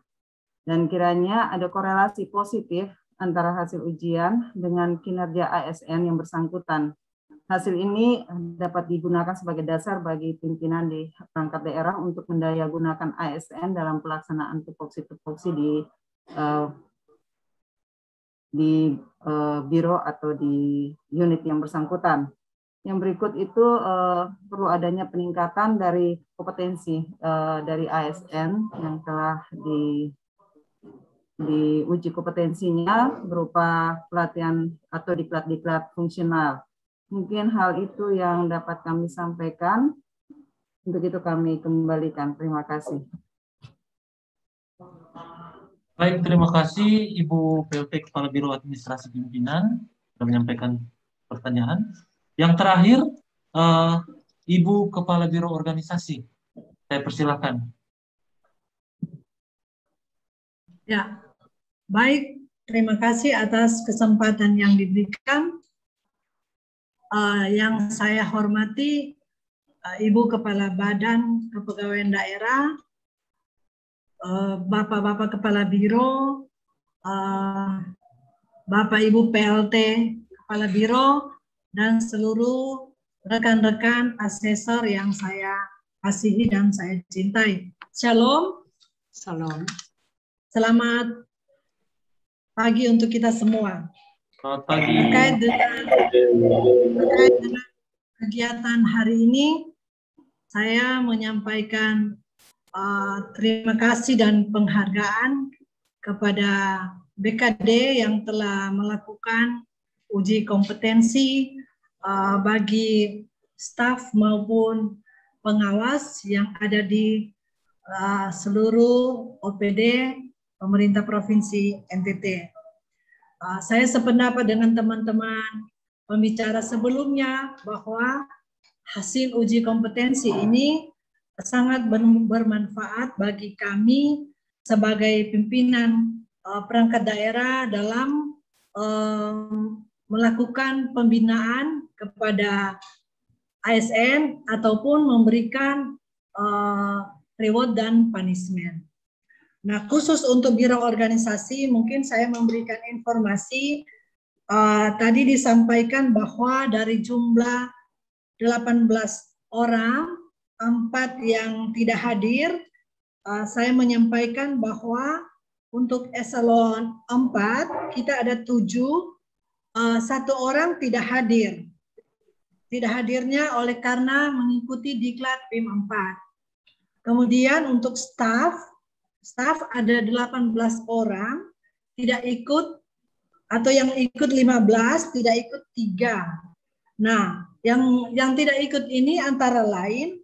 Dan kiranya ada korelasi positif antara hasil ujian dengan kinerja ASN yang bersangkutan. Hasil ini dapat digunakan sebagai dasar bagi pimpinan di perangkat daerah untuk mendayagunakan ASN dalam pelaksanaan tupoksi-tupoksi di biro atau di unit yang bersangkutan. Yang berikut itu perlu adanya peningkatan dari kompetensi dari ASN yang telah diuji kompetensinya berupa pelatihan atau diklat-diklat fungsional. Mungkin hal itu yang dapat kami sampaikan. Untuk itu kami kembalikan. Terima kasih. Baik, terima kasih Ibu PLT Kepala Biro Administrasi Pimpinan sudah menyampaikan pertanyaan. Yang terakhir, Ibu Kepala Biro Organisasi. Saya persilakan. Ya, baik. Terima kasih atas kesempatan yang diberikan. Yang saya hormati Ibu Kepala Badan Kepegawaian Daerah, Bapak-Bapak Kepala Biro, Bapak Ibu PLT Kepala Biro, dan seluruh rekan-rekan asesor yang saya kasihi dan saya cintai. Shalom. Salam. Selamat pagi untuk kita semua. Selamat pagi. Terkait dengan kegiatan hari ini, saya menyampaikan terima kasih dan penghargaan kepada BKD yang telah melakukan uji kompetensi bagi staf maupun pengawas yang ada di seluruh OPD pemerintah Provinsi NTT. Saya sependapat dengan teman-teman pembicara sebelumnya bahwa hasil uji kompetensi ini sangat bermanfaat bagi kami sebagai pimpinan perangkat daerah dalam melakukan pembinaan kepada ASN ataupun memberikan reward dan punishment. Nah, khusus untuk biro organisasi mungkin saya memberikan informasi. Tadi disampaikan bahwa dari jumlah 18 orang, 4 yang tidak hadir, saya menyampaikan bahwa untuk eselon 4 kita ada 7, 1 orang tidak hadir. Tidak hadirnya oleh karena mengikuti diklat PIM 4. Kemudian untuk staf ada 18 orang, tidak ikut, atau yang ikut 15, tidak ikut 3. Nah, yang tidak ikut ini antara lain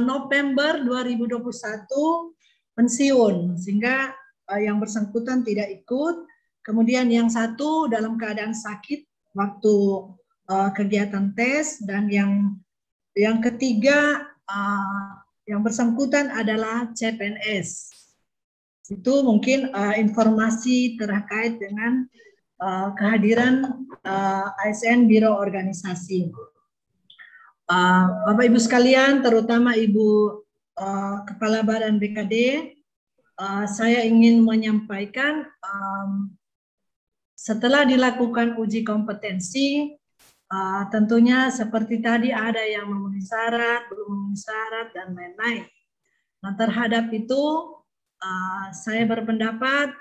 November 2021 pensiun, sehingga yang bersangkutan tidak ikut. Kemudian yang satu dalam keadaan sakit waktu kegiatan tes, dan yang ketiga yang bersangkutan adalah CPNS. Itu mungkin informasi terkait dengan kehadiran ASN Biro Organisasi. Bapak Ibu sekalian, terutama Ibu Kepala Badan BKD, saya ingin menyampaikan setelah dilakukan uji kompetensi, tentunya seperti tadi ada yang memenuhi syarat, belum memenuhi syarat, dan lain-lain. Nah, terhadap itu saya berpendapat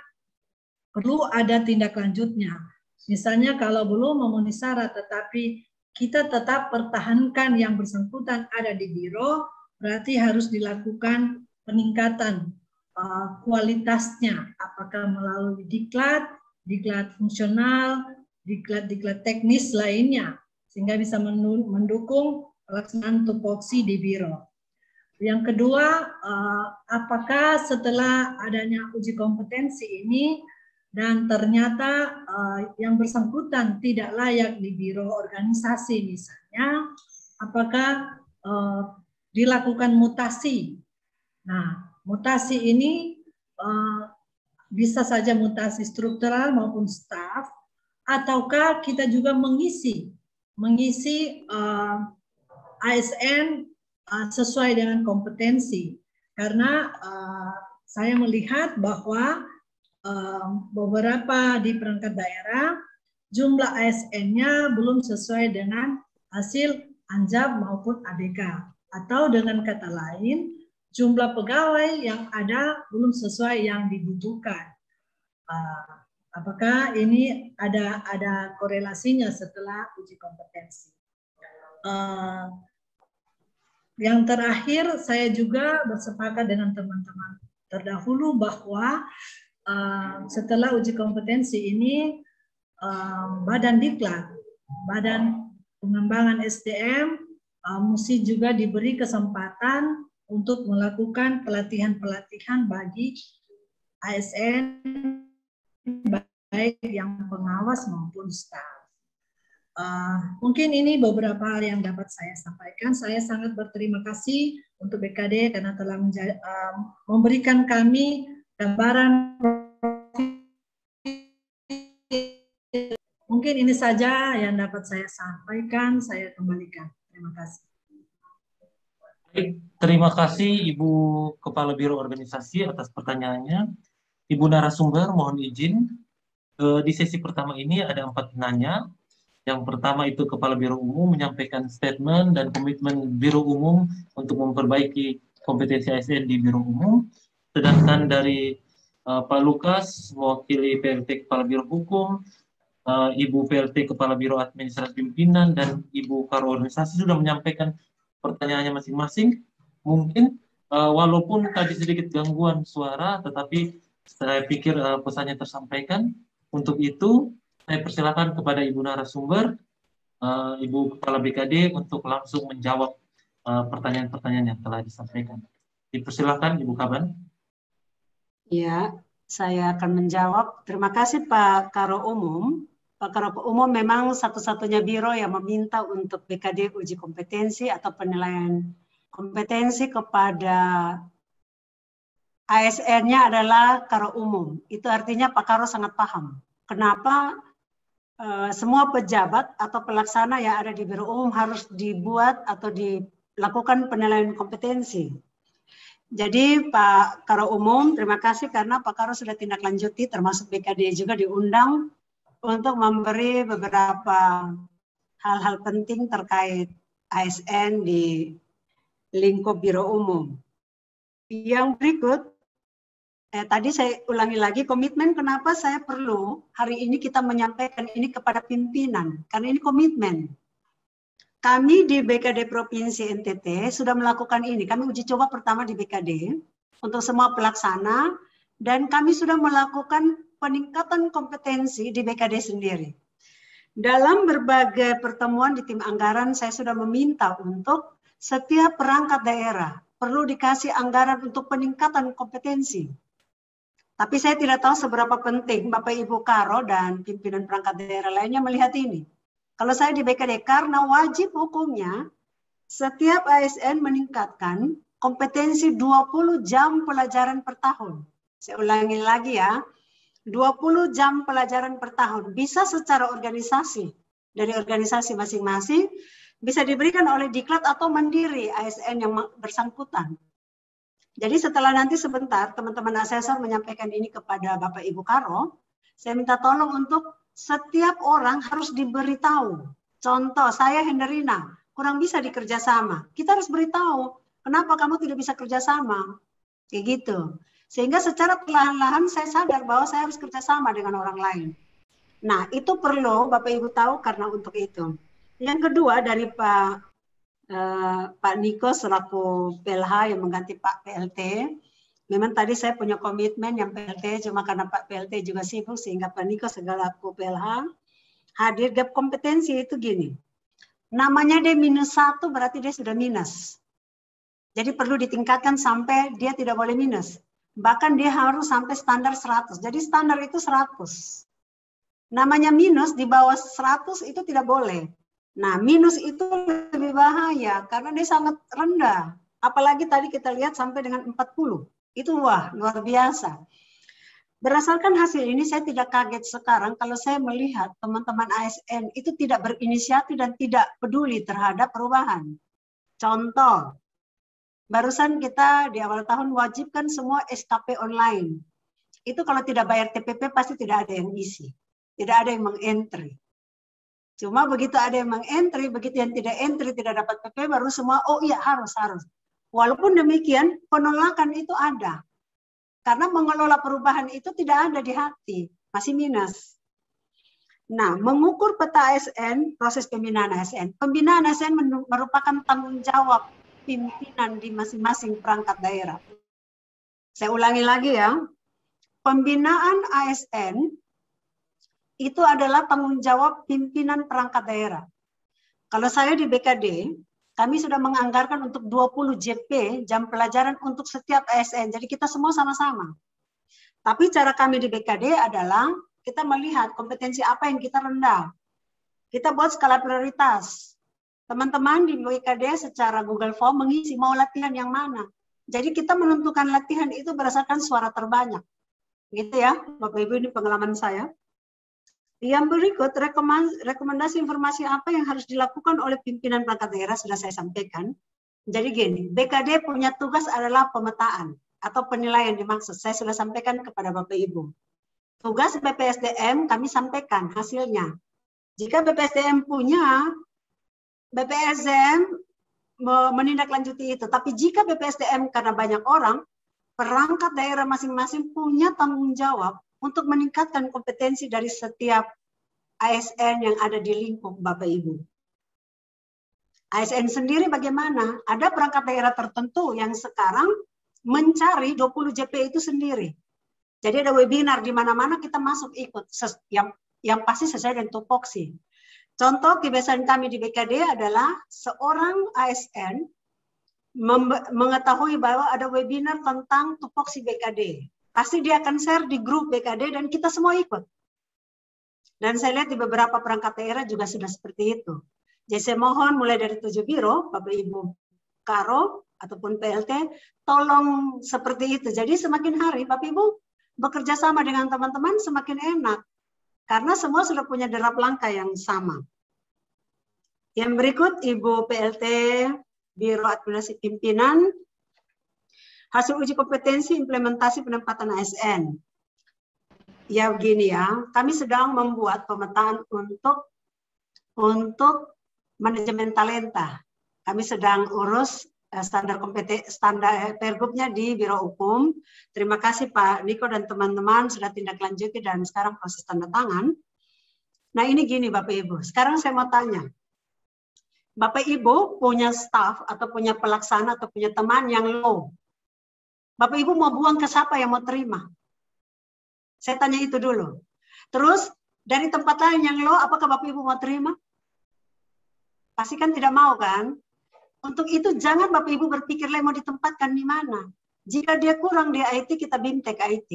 perlu ada tindak lanjutnya. Misalnya kalau belum memenuhi syarat tetapi kita tetap pertahankan yang bersangkutan ada di biro, berarti harus dilakukan peningkatan kualitasnya, apakah melalui diklat fungsional, diklat teknis lainnya, sehingga bisa mendukung pelaksanaan tupoksi di biro. Yang kedua, apakah setelah adanya uji kompetensi ini dan ternyata yang bersangkutan tidak layak di biro organisasi misalnya, apakah dilakukan mutasi? Nah, mutasi ini bisa saja mutasi struktural maupun staf, ataukah kita juga mengisi ASN sesuai dengan kompetensi, karena saya melihat bahwa beberapa di perangkat daerah jumlah ASN-nya belum sesuai dengan hasil Anjab maupun ADK, atau dengan kata lain jumlah pegawai yang ada belum sesuai yang dibutuhkan. Apakah ini ada korelasinya setelah uji kompetensi? Yang terakhir, saya juga bersepakat dengan teman-teman terdahulu bahwa setelah uji kompetensi ini, Badan Diklat, Badan Pengembangan SDM, mesti juga diberi kesempatan untuk melakukan pelatihan-pelatihan bagi ASN, baik yang pengawas maupun staf. Mungkin ini beberapa hal yang dapat saya sampaikan. Saya sangat berterima kasih untuk BKD karena telah memberikan kami gambaran. Mungkin ini saja yang dapat saya sampaikan. Saya kembalikan. Terima kasih. Baik, terima kasih Ibu Kepala Biro Organisasi atas pertanyaannya. Ibu narasumber, mohon izin. Di sesi pertama ini ada 4 penanya. Yang pertama itu Kepala Biro Umum menyampaikan statement dan komitmen Biro Umum untuk memperbaiki kompetensi ASN di Biro Umum. Sedangkan dari Pak Lukas, mewakili PLT Kepala Biro Hukum, Ibu PLT Kepala Biro Administrasi Pimpinan, dan Ibu Karo Organisasi sudah menyampaikan pertanyaannya masing-masing. Mungkin walaupun tadi sedikit gangguan suara, tetapi saya pikir pesannya tersampaikan. Untuk itu, saya persilakan kepada Ibu narasumber, Ibu Kepala BKD untuk langsung menjawab pertanyaan-pertanyaan yang telah disampaikan. Dipersilakan Ibu Kaban. Ya, saya akan menjawab. Terima kasih Pak Karo Umum. Pak Karo Umum memang satu-satunya biro yang meminta untuk BKD uji kompetensi atau penilaian kompetensi kepada ASN-nya adalah Karo Umum. Itu artinya Pak Karo sangat paham kenapa semua pejabat atau pelaksana yang ada di Biro Umum harus dibuat atau dilakukan penilaian kompetensi. Jadi Pak Karo Umum, terima kasih karena Pak Karo sudah tindak lanjuti, termasuk BKD juga diundang untuk memberi beberapa hal-hal penting terkait ASN di lingkup Biro Umum. Yang berikut, tadi saya ulangi lagi komitmen kenapa saya perlu hari ini kita menyampaikan ini kepada pimpinan, karena ini komitmen. Kami di BKD Provinsi NTT sudah melakukan ini, kami uji coba pertama di BKD untuk semua pelaksana, dan kami sudah melakukan peningkatan kompetensi di BKD sendiri. Dalam berbagai pertemuan di tim anggaran, saya sudah meminta untuk setiap perangkat daerah perlu dikasih anggaran untuk peningkatan kompetensi. Tapi saya tidak tahu seberapa penting Bapak Ibu Karo dan pimpinan perangkat daerah lainnya melihat ini. Kalau saya di BKD, karena wajib hukumnya setiap ASN meningkatkan kompetensi 20 jam pelajaran per tahun. Saya ulangi lagi ya, 20 jam pelajaran per tahun. Bisa secara organisasi, dari organisasi masing-masing, bisa diberikan oleh diklat atau mandiri ASN yang bersangkutan. Jadi setelah nanti sebentar teman-teman asesor menyampaikan ini kepada Bapak Ibu Karo, saya minta tolong untuk setiap orang harus diberitahu. Contoh, saya Henderina, kurang bisa dikerjasama. Kita harus beritahu, kenapa kamu tidak bisa kerjasama? Kayak gitu. Sehingga secara perlahan-lahan saya sadar bahwa saya harus kerjasama dengan orang lain. Nah, itu perlu Bapak Ibu tahu karena untuk itu. Yang kedua dari Pak Niko selaku PLH yang mengganti Pak PLT, memang tadi saya punya komitmen yang PLT, cuma karena Pak PLT juga sibuk sehingga Pak Niko selaku PLH hadir. Gap kompetensi itu gini, namanya dia -1 berarti dia sudah minus. Jadi perlu ditingkatkan sampai dia tidak boleh minus. Bahkan dia harus sampai standar 100. Jadi standar itu 100. Namanya minus di bawah 100 itu tidak boleh. Nah, minus itu lebih bahaya karena dia sangat rendah. Apalagi tadi kita lihat sampai dengan 40. Itu wah, luar biasa. Berdasarkan hasil ini saya tidak kaget sekarang kalau saya melihat teman-teman ASN itu tidak berinisiatif dan tidak peduli terhadap perubahan. Contoh, barusan kita di awal tahun wajibkan semua SKP online. Itu kalau tidak bayar TPP pasti tidak ada yang isi. Tidak ada yang mengentry. Cuma begitu ada yang mengentry, begitu yang tidak entry, tidak dapat PP, baru semua, oh iya harus. Walaupun demikian, penolakan itu ada. Karena mengelola perubahan itu tidak ada di hati, masih minus. Nah, mengukur peta ASN, proses pembinaan ASN. Pembinaan ASN merupakan tanggung jawab pimpinan di masing-masing perangkat daerah. Saya ulangi lagi ya. Pembinaan ASN itu adalah tanggung jawab pimpinan perangkat daerah. Kalau saya di BKD, kami sudah menganggarkan untuk 20 JP, jam pelajaran untuk setiap ASN. Jadi kita semua sama-sama. Tapi cara kami di BKD adalah kita melihat kompetensi apa yang kita rendah. Kita buat skala prioritas. Teman-teman di BKD secara Google Form mengisi mau latihan yang mana. Jadi kita menentukan latihan itu berdasarkan suara terbanyak. Gitu ya, Bapak Ibu, ini pengalaman saya. Yang berikut, rekomendasi informasi apa yang harus dilakukan oleh pimpinan perangkat daerah sudah saya sampaikan. Jadi gini, BKD punya tugas adalah pemetaan atau penilaian dimaksud. Saya sudah sampaikan kepada Bapak Ibu. Tugas BPSDM kami sampaikan hasilnya. Jika BPSDM punya, BPSDM menindaklanjuti itu. Tapi jika BPSDM karena banyak orang, perangkat daerah masing-masing punya tanggung jawab untuk meningkatkan kompetensi dari setiap ASN yang ada di lingkup Bapak Ibu. ASN sendiri bagaimana? Ada perangkat daerah tertentu yang sekarang mencari 20 JP itu sendiri. Jadi ada webinar di mana-mana kita masuk ikut yang pasti sesuai dengan tupoksi. Contoh kebiasaan kami di BKD adalah seorang ASN mengetahui bahwa ada webinar tentang tupoksi BKD. Pasti dia akan share di grup BKD dan kita semua ikut. Dan saya lihat di beberapa perangkat daerah juga sudah seperti itu. Jadi saya mohon mulai dari 7 biro, Bapak Ibu Karo ataupun PLT, tolong seperti itu. Jadi semakin hari Bapak Ibu bekerja sama dengan teman-teman semakin enak. Karena semua sudah punya derap langkah yang sama. Yang berikut, Ibu PLT, Biro Administrasi Pimpinan, hasil uji kompetensi implementasi penempatan ASN. Ya begini ya, kami sedang membuat pemetaan untuk manajemen talenta. Kami sedang urus standar pergubnya di Biro Hukum. Terima kasih Pak Niko dan teman-teman sudah tindak lanjuti dan sekarang proses tanda tangan. Nah ini gini Bapak Ibu, sekarang saya mau tanya. Bapak Ibu punya staff atau punya pelaksana atau punya teman yang low. Bapak Ibu mau buang ke siapa yang mau terima? Saya tanya itu dulu. Terus dari tempat lain yang low, apakah Bapak Ibu mau terima? Pasti kan tidak mau kan? Untuk itu jangan Bapak Ibu berpikir mau ditempatkan di mana. Jika dia kurang di IT, kita BIMTEK IT.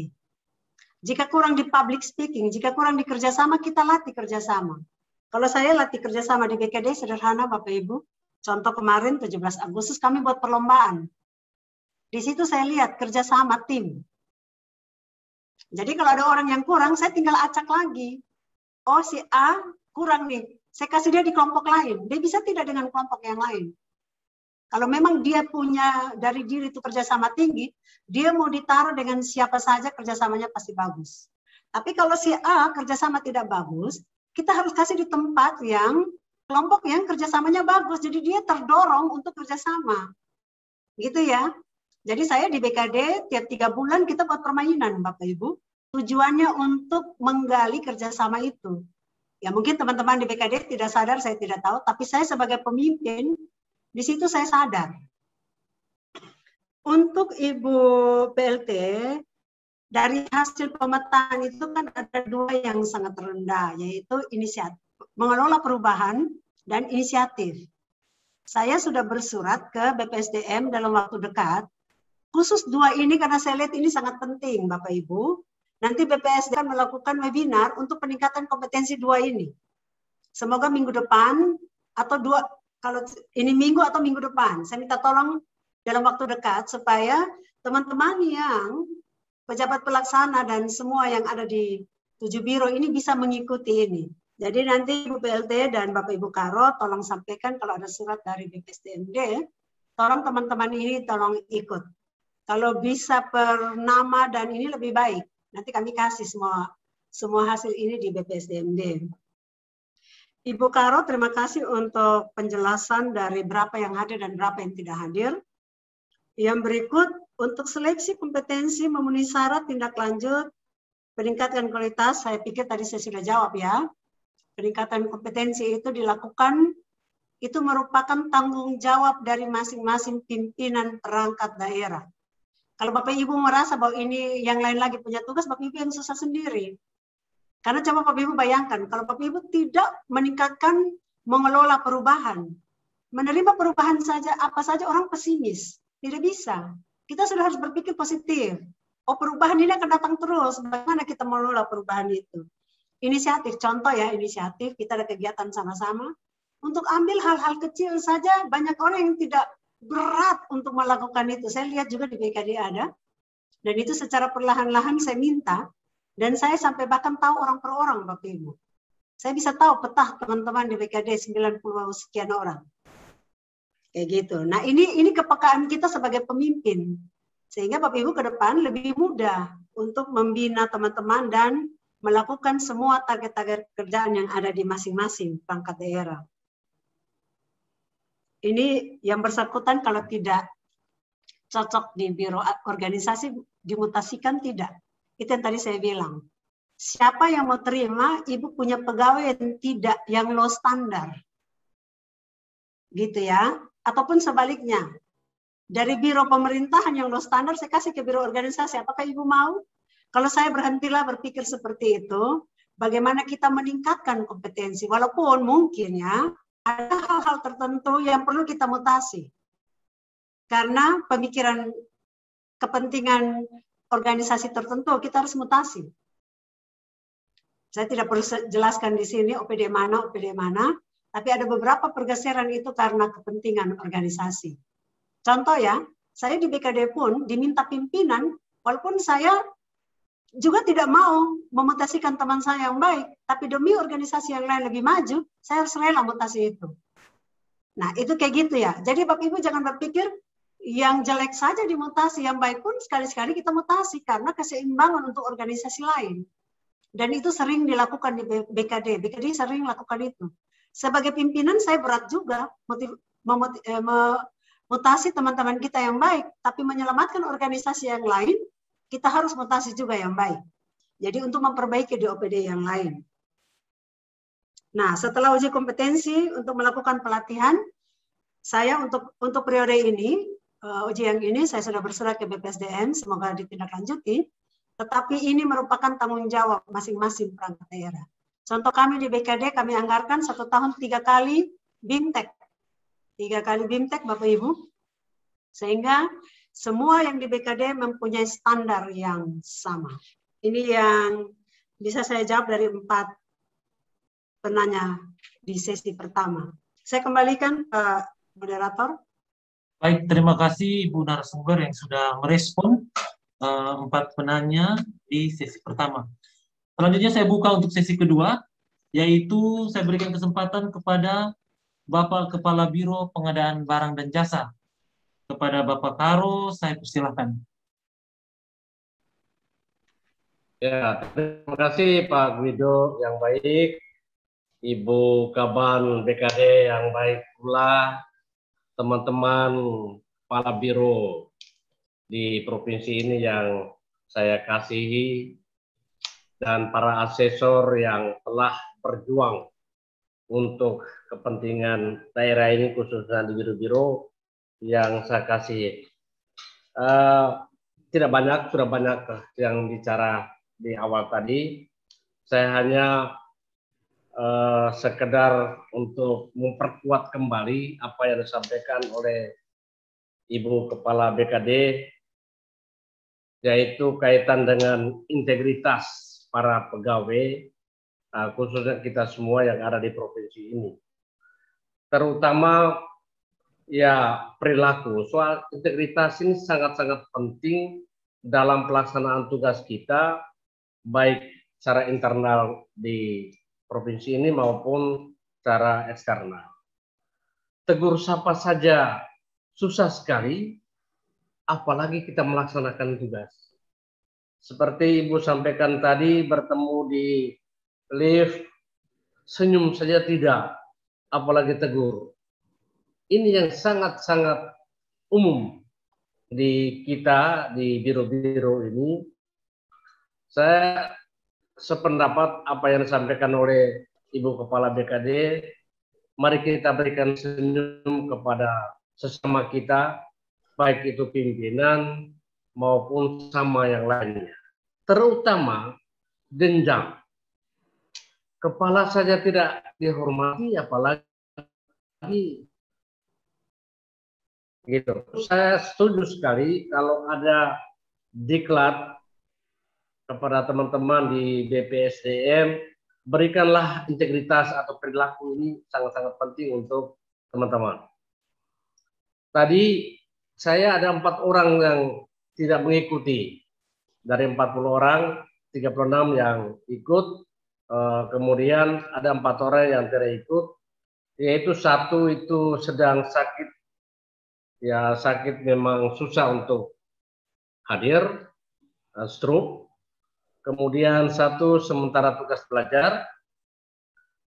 Jika kurang di public speaking, jika kurang di kerjasama, kita latih kerjasama. Kalau saya latih kerjasama di BKD sederhana Bapak Ibu. Contoh kemarin 17 Agustus kami buat perlombaan. Di situ saya lihat kerjasama tim. Jadi kalau ada orang yang kurang, saya tinggal acak lagi. Oh si A kurang nih, saya kasih dia di kelompok lain. Dia bisa tidak dengan kelompok yang lain. Kalau memang dia punya dari diri itu kerjasama tinggi, dia mau ditaruh dengan siapa saja kerjasamanya pasti bagus. Tapi kalau si A kerjasama tidak bagus, kita harus kasih di tempat yang kelompok yang kerjasamanya bagus. Jadi dia terdorong untuk kerjasama. Gitu ya. Jadi saya di BKD tiap 3 bulan kita buat permainan Bapak Ibu. Tujuannya untuk menggali kerjasama itu. Ya mungkin teman-teman di BKD tidak sadar, saya tidak tahu. Tapi saya sebagai pemimpin, di situ saya sadar. Untuk Ibu PLT, dari hasil pemetaan itu kan ada 2 yang sangat rendah, yaitu inisiatif, mengelola perubahan dan inisiatif. Saya sudah bersurat ke BPSDM dalam waktu dekat, khusus 2 ini karena saya lihat ini sangat penting Bapak Ibu. Nanti BPSDM melakukan webinar untuk peningkatan kompetensi 2 ini. Semoga minggu depan atau 2, kalau ini minggu atau minggu depan, saya minta tolong dalam waktu dekat supaya teman-teman yang pejabat pelaksana dan semua yang ada di 7 biro ini bisa mengikuti ini. Jadi nanti Ibu PLT dan Bapak Ibu Karo tolong sampaikan kalau ada surat dari BPSDMD, tolong teman-teman ini tolong ikut. Kalau bisa per nama dan ini lebih baik. Nanti kami kasih semua hasil ini di BPSDMD. Ibu Karo, terima kasih untuk penjelasan dari berapa yang hadir dan berapa yang tidak hadir. Yang berikut, untuk seleksi kompetensi memenuhi syarat tindak lanjut, peningkatkan kualitas, saya pikir tadi saya sudah jawab ya. peningkatan kompetensi itu dilakukan, itu merupakan tanggung jawab dari masing-masing pimpinan perangkat daerah. Kalau Bapak Ibu merasa bahwa ini yang lain lagi punya tugas, Bapak Ibu yang susah sendiri. Karena coba Bapak Ibu bayangkan, kalau Bapak Ibu tidak meningkatkan mengelola perubahan, menerima perubahan saja, apa saja orang pesimis. Tidak bisa. Kita sudah harus berpikir positif. Oh, perubahan ini akan datang terus. Bagaimana kita mengelola perubahan itu? Inisiatif, contoh ya, inisiatif, kita ada kegiatan sama-sama. Untuk ambil hal-hal kecil saja, banyak orang yang tidak berat untuk melakukan itu. Saya lihat juga di BKD ada. Dan itu secara perlahan-lahan saya minta. Dan saya sampai bahkan tahu orang per orang, Bapak Ibu. Saya bisa tahu petah teman-teman di BKD 90 sekian orang. Kayak gitu. Nah, ini kepekaan kita sebagai pemimpin. Sehingga Bapak Ibu ke depan lebih mudah untuk membina teman-teman dan melakukan semua target-target kerjaan yang ada di masing-masing perangkat daerah. Ini yang bersangkutan kalau tidak cocok di biro organisasi dimutasikan tidak. Itu yang tadi saya bilang. Siapa yang mau terima, Ibu punya pegawai yang low standar. Gitu ya. Ataupun sebaliknya. Dari biro pemerintahan yang low standar, saya kasih ke biro organisasi. Apakah Ibu mau? Kalau saya berhentilah berpikir seperti itu, bagaimana kita meningkatkan kompetensi. Walaupun mungkin ya, ada hal-hal tertentu yang perlu kita mutasi. Karena pemikiran kepentingan organisasi tertentu, kita harus mutasi. Saya tidak perlu jelaskan di sini OPD mana, tapi ada beberapa pergeseran itu karena kepentingan organisasi. Contoh ya, saya di BKD pun diminta pimpinan, walaupun saya juga tidak mau memutasikan teman saya yang baik, tapi demi organisasi yang lain lebih maju, saya harus rela mutasi itu. Nah, itu kayak gitu ya. Jadi Bapak Ibu jangan berpikir yang jelek saja dimutasi, yang baik pun sekali-sekali kita mutasi karena keseimbangan untuk organisasi lain. Dan itu sering dilakukan di BKD. BKD sering lakukan itu. Sebagai pimpinan saya berat juga memutasi teman-teman kita yang baik, tapi menyelamatkan organisasi yang lain, kita harus mutasi juga yang baik. Jadi untuk memperbaiki di OPD yang lain. Nah, setelah uji kompetensi untuk melakukan pelatihan, saya untuk periode ini, uji yang ini saya sudah bersurat ke BPSDM, semoga ditindaklanjuti, tetapi ini merupakan tanggung jawab masing-masing perangkat daerah. Contoh kami di BKD, kami anggarkan 1 tahun 3 kali BIMTEK. 3 kali BIMTEK, Bapak Ibu. Sehingga semua yang di BKD mempunyai standar yang sama. Ini yang bisa saya jawab dari 4 penanya di sesi pertama. Saya kembalikan ke moderator. Baik, terima kasih Ibu narasumber yang sudah merespon 4 penanya di sesi pertama. Selanjutnya saya buka untuk sesi kedua, yaitu saya berikan kesempatan kepada Bapak Kepala Biro Pengadaan Barang dan Jasa. Kepada Bapak Karo, saya persilahkan. Ya, terima kasih Pak Guido yang baik, Ibu Kaban BKD yang baik pula, teman-teman Kepala Biro di provinsi ini yang saya kasihi, dan para asesor yang telah berjuang untuk kepentingan daerah ini khususnya di biro-biro yang saya kasih. Tidak banyak, sudah banyak yang bicara di awal tadi. Saya hanya sekedar untuk memperkuat kembali apa yang disampaikan oleh Ibu Kepala BKD, yaitu kaitan dengan integritas para pegawai, khususnya kita semua yang ada di provinsi ini. Terutama ya perilaku. Soal integritas ini sangat-sangat penting dalam pelaksanaan tugas kita, baik secara internal di provinsi ini maupun secara eksternal. Tegur sapa saja susah sekali, apalagi kita melaksanakan tugas. Seperti Ibu sampaikan tadi, bertemu di lift, senyum saja tidak, apalagi tegur. Ini yang sangat-sangat umum di kita, di biro-biro ini. Saya sependapat apa yang disampaikan oleh Ibu Kepala BKD, mari kita berikan senyum kepada sesama kita, baik itu pimpinan maupun sama yang lainnya. Terutama jenjang. Kepala saja tidak dihormati, apalagi gitu. Saya setuju sekali kalau ada diklat kepada teman-teman di BPSDM, berikanlah integritas atau perilaku ini sangat-sangat penting untuk teman-teman. Tadi saya ada 4 orang yang tidak mengikuti. Dari 40 orang, 36 yang ikut, kemudian ada 4 orang yang tidak ikut, yaitu 1 itu sedang sakit, ya sakit memang susah untuk hadir, stroke. Kemudian 1 sementara tugas belajar,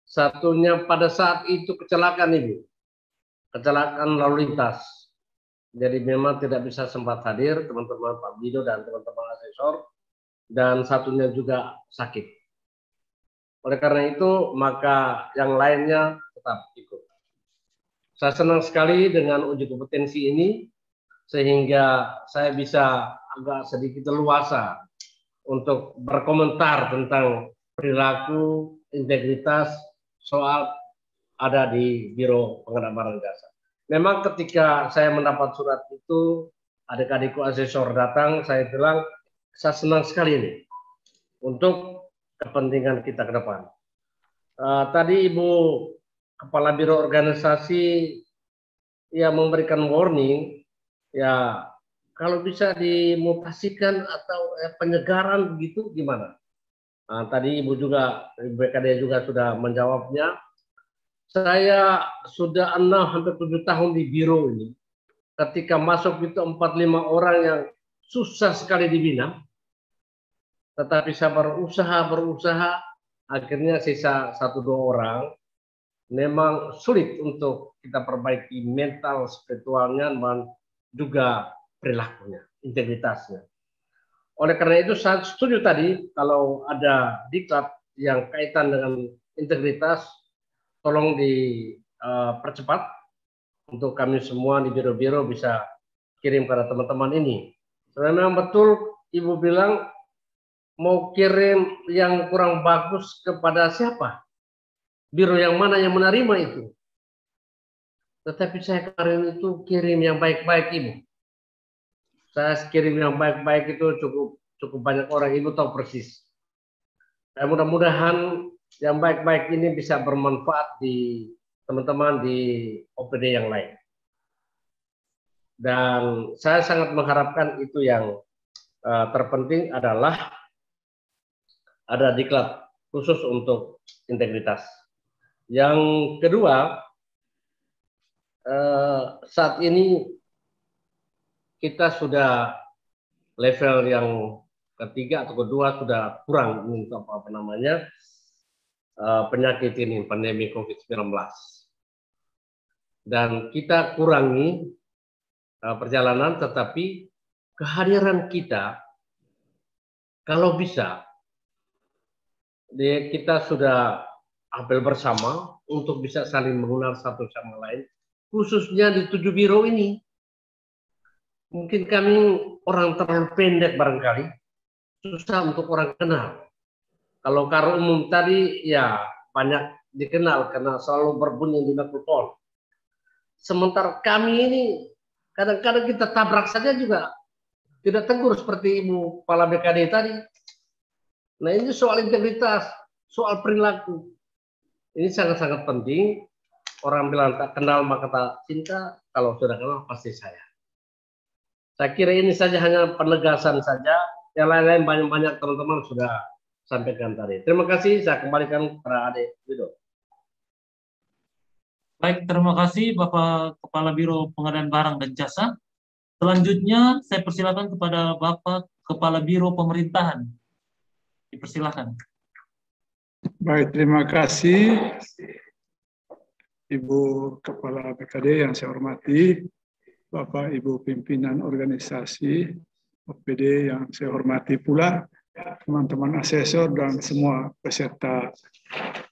1-nya pada saat itu kecelakaan Ibu, kecelakaan lalu lintas. Jadi memang tidak bisa sempat hadir teman-teman Pak Bido dan teman-teman asesor, dan 1-nya juga sakit. Oleh karena itu, maka yang lainnya tetap ikut. Saya senang sekali dengan uji kompetensi ini, sehingga saya bisa agak sedikit leluasa untuk berkomentar tentang perilaku, integritas, soal ada di Biro Pengadaan Barang Jasa. Memang ketika saya mendapat surat itu, adik-adikku asesor datang, saya bilang, saya senang sekali ini untuk kepentingan kita ke depan. Tadi Ibu Kepala Biro Organisasi yang memberikan warning, ya kalau bisa dimutasikan atau penyegaran begitu gimana? Tadi Ibu juga, BKD juga sudah menjawabnya. Saya sudah 6 hampir 7 tahun di biro ini. Ketika masuk itu 4-5 orang yang susah sekali dibina. Tetapi saya berusaha, akhirnya sisa 1-2 orang. Memang sulit untuk kita perbaiki mental, spiritualnya, dan juga perilakunya, integritasnya. Oleh karena itu saya setuju tadi kalau ada diklat yang kaitan dengan integritas, tolong dipercepat untuk kami semua di biro-biro bisa kirim kepada teman-teman ini. Karena memang betul Ibu bilang mau kirim yang kurang bagus kepada siapa? Biro yang mana yang menerima itu? Tetapi saya kemarin itu kirim yang baik-baik Ibu. Saya kirim yang baik-baik itu cukup banyak orang, Ibu tahu persis. Mudah-mudahan yang baik-baik ini bisa bermanfaat di teman-teman di OPD yang lain. Dan saya sangat mengharapkan itu yang terpenting adalah ada diklat khusus untuk integritas. Yang kedua, saat ini kita sudah level yang ketiga atau kedua sudah kurang untuk apa namanya penyakit ini, pandemi COVID-19. Dan kita kurangi perjalanan, tetapi kehadiran kita kalau bisa kita sudah apel bersama untuk bisa saling mengenal satu sama lain, khususnya di 7 biro ini. Mungkin kami orang terlalu pendek barangkali, susah untuk orang kenal. Kalau karo umum tadi ya banyak dikenal karena selalu berbunyi di mikrofon. Sementara kami ini kadang-kadang kita tabrak saja juga tidak tegur seperti Ibu Kepala BKD tadi. Nah ini soal integritas, soal perilaku. Ini sangat-sangat penting. Orang bilang tak kenal maka tak cinta, kalau sudah kenal pasti saya. Saya kira ini saja hanya penegasan saja. Yang lain-lain banyak-banyak teman-teman sudah sampaikan tadi. Terima kasih, saya kembalikan kepada Adik Wido. Baik, terima kasih Bapak Kepala Biro Pengadaan Barang dan Jasa. Selanjutnya saya persilakan kepada Bapak Kepala Biro Pemerintahan. Dipersilakan. Baik, terima kasih Ibu Kepala BKD yang saya hormati, Bapak Ibu pimpinan organisasi OPD yang saya hormati pula, teman-teman asesor dan semua peserta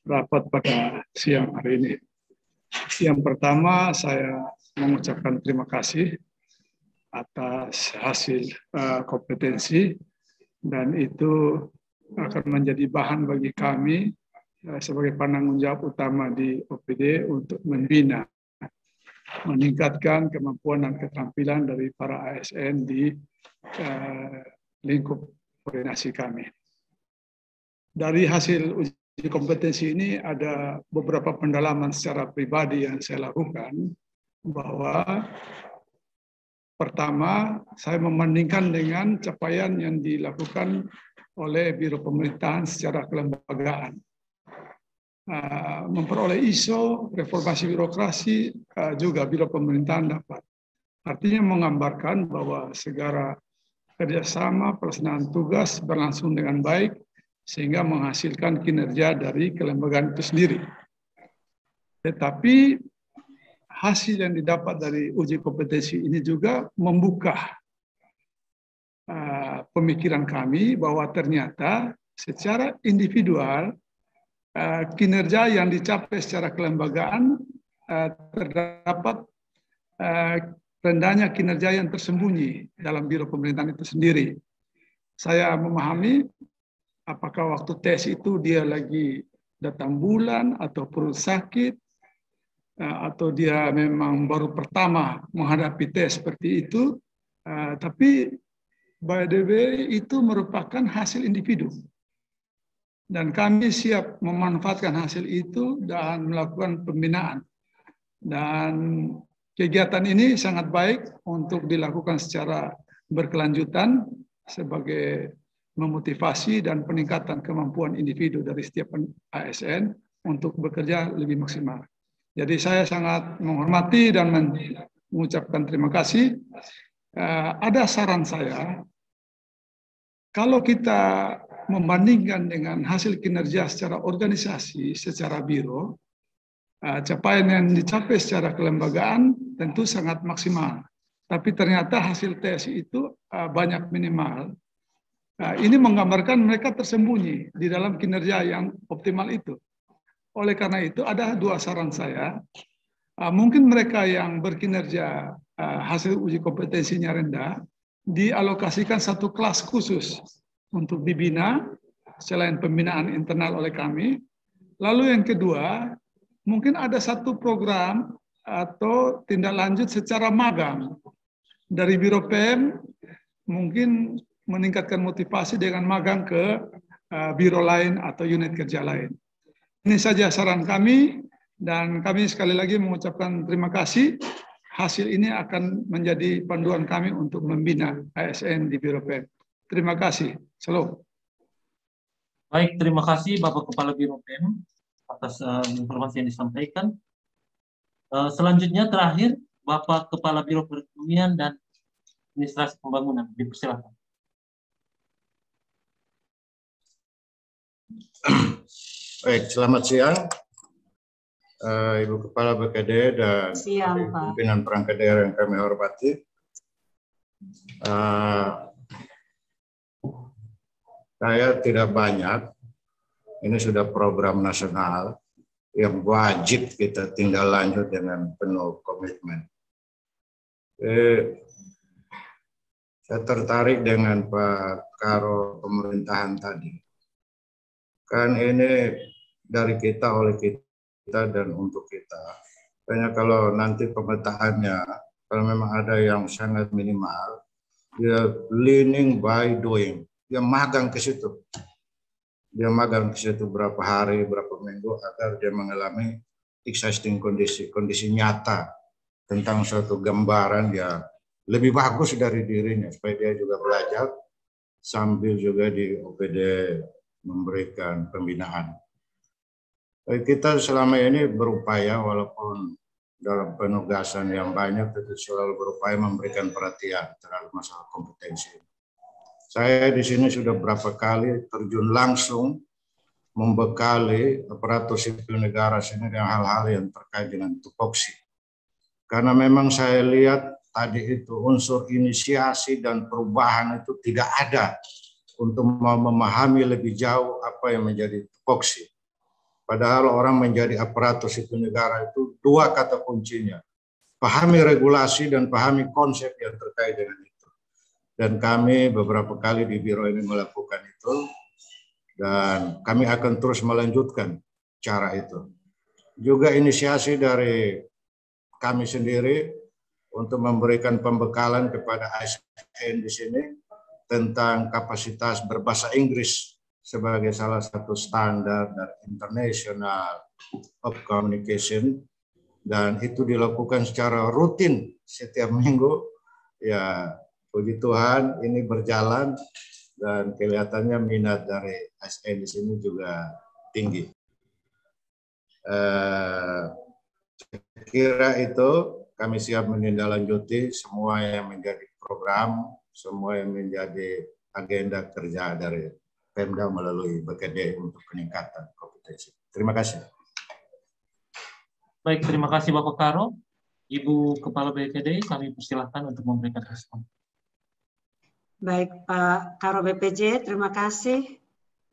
rapat pada siang hari ini. Yang pertama, saya mengucapkan terima kasih atas hasil kompetensi, dan itu akan menjadi bahan bagi kami sebagai penanggung jawab utama di OPD untuk membina, meningkatkan kemampuan dan keterampilan dari para ASN di lingkup koordinasi kami. Dari hasil uji kompetensi ini ada beberapa pendalaman secara pribadi yang saya lakukan, bahwa pertama, saya membandingkan dengan capaian yang dilakukan oleh Biro Pemerintahan secara kelembagaan. Memperoleh ISO, reformasi birokrasi, juga Biro Pemerintahan dapat. Artinya menggambarkan bahwa segala kerjasama pelaksanaan tugas berlangsung dengan baik, sehingga menghasilkan kinerja dari kelembagaan itu sendiri. Tetapi hasil yang didapat dari uji kompetensi ini juga membuka pemikiran kami bahwa ternyata secara individual kinerja yang dicapai secara kelembagaan terdapat rendahnya kinerja yang tersembunyi dalam Biro Pemerintahan itu sendiri. Saya memahami apakah waktu tes itu dia lagi datang bulan atau perut sakit, atau dia memang baru pertama menghadapi tes seperti itu, tapi by the way itu merupakan hasil individu. Dan kami siap memanfaatkan hasil itu dan melakukan pembinaan. Dan kegiatan ini sangat baik untuk dilakukan secara berkelanjutan sebagai memotivasi dan peningkatan kemampuan individu dari setiap ASN untuk bekerja lebih maksimal. Jadi saya sangat menghormati dan mengucapkan terima kasih. Ada saran saya, kalau kita membandingkan dengan hasil kinerja secara organisasi, secara biro, capaian yang dicapai secara kelembagaan tentu sangat maksimal. Tapi ternyata hasil tes itu banyak minimal. Ini menggambarkan mereka tersembunyi di dalam kinerja yang optimal itu. Oleh karena itu ada dua saran saya. Mungkin mereka yang berkinerja hasil uji kompetensinya rendah, dialokasikan satu kelas khusus untuk dibina selain pembinaan internal oleh kami. Lalu yang kedua, mungkin ada satu program atau tindak lanjut secara magang dari Biro PM, mungkin meningkatkan motivasi dengan magang ke biro lain atau unit kerja lain. Ini saja saran kami, dan kami sekali lagi mengucapkan terima kasih. Hasil ini akan menjadi panduan kami untuk membina ASN di Biro PM. Terima kasih. Salam. Baik, terima kasih Bapak Kepala Biro PM atas informasi yang disampaikan. Selanjutnya terakhir Bapak Kepala Biro Perekonomian dan Administrasi Pembangunan. Dipersilakan. Baik, selamat siang Ibu Kepala BKD dan pimpinan perangkat daerah yang kami hormati. Saya tidak banyak, ini sudah program nasional yang wajib kita tindak lanjut dengan penuh komitmen. Saya tertarik dengan Pak Karo pemerintahan tadi. Kan ini dari kita, oleh kita, dan untuk kita. Makanya kalau nanti pemetaannya, kalau memang ada yang sangat minimal, dia learning by doing. Dia magang ke situ. Dia magang ke situ berapa hari, berapa minggu, agar dia mengalami existing kondisi nyata tentang suatu gambaran yang lebih bagus dari dirinya, supaya dia juga belajar sambil juga di OPD memberikan pembinaan. Kita selama ini berupaya, walaupun dalam penugasan yang banyak, itu selalu berupaya memberikan perhatian terhadap masalah kompetensi. Saya di sini sudah berapa kali terjun langsung membekali aparatur sipil negara sini dengan hal-hal yang terkait dengan tupoksi. Karena memang saya lihat tadi itu unsur inisiasi dan perubahan itu tidak ada untuk memahami lebih jauh apa yang menjadi tupoksi. Padahal orang menjadi aparatur sipil negara itu dua kata kuncinya. Pahami regulasi dan pahami konsep yang terkait dengan itu. Dan kami beberapa kali di Biro ini melakukan itu. Dan kami akan terus melanjutkan cara itu. Juga inisiasi dari kami sendiri untuk memberikan pembekalan kepada ASN di sini tentang kapasitas berbahasa Inggris sebagai salah satu standar dari International of Communication, dan itu dilakukan secara rutin setiap minggu. Ya, puji Tuhan ini berjalan dan kelihatannya minat dari ASN di sini juga tinggi. Kira itu kami siap menindaklanjuti semua yang menjadi program, semua yang menjadi agenda kerja dari Pemda melalui BKD untuk peningkatan kompetensi. Terima kasih. Baik, terima kasih Bapak Karo. Ibu Kepala BKD, kami persilahkan untuk memberikan respon. Baik, Pak Karo BPJ, terima kasih.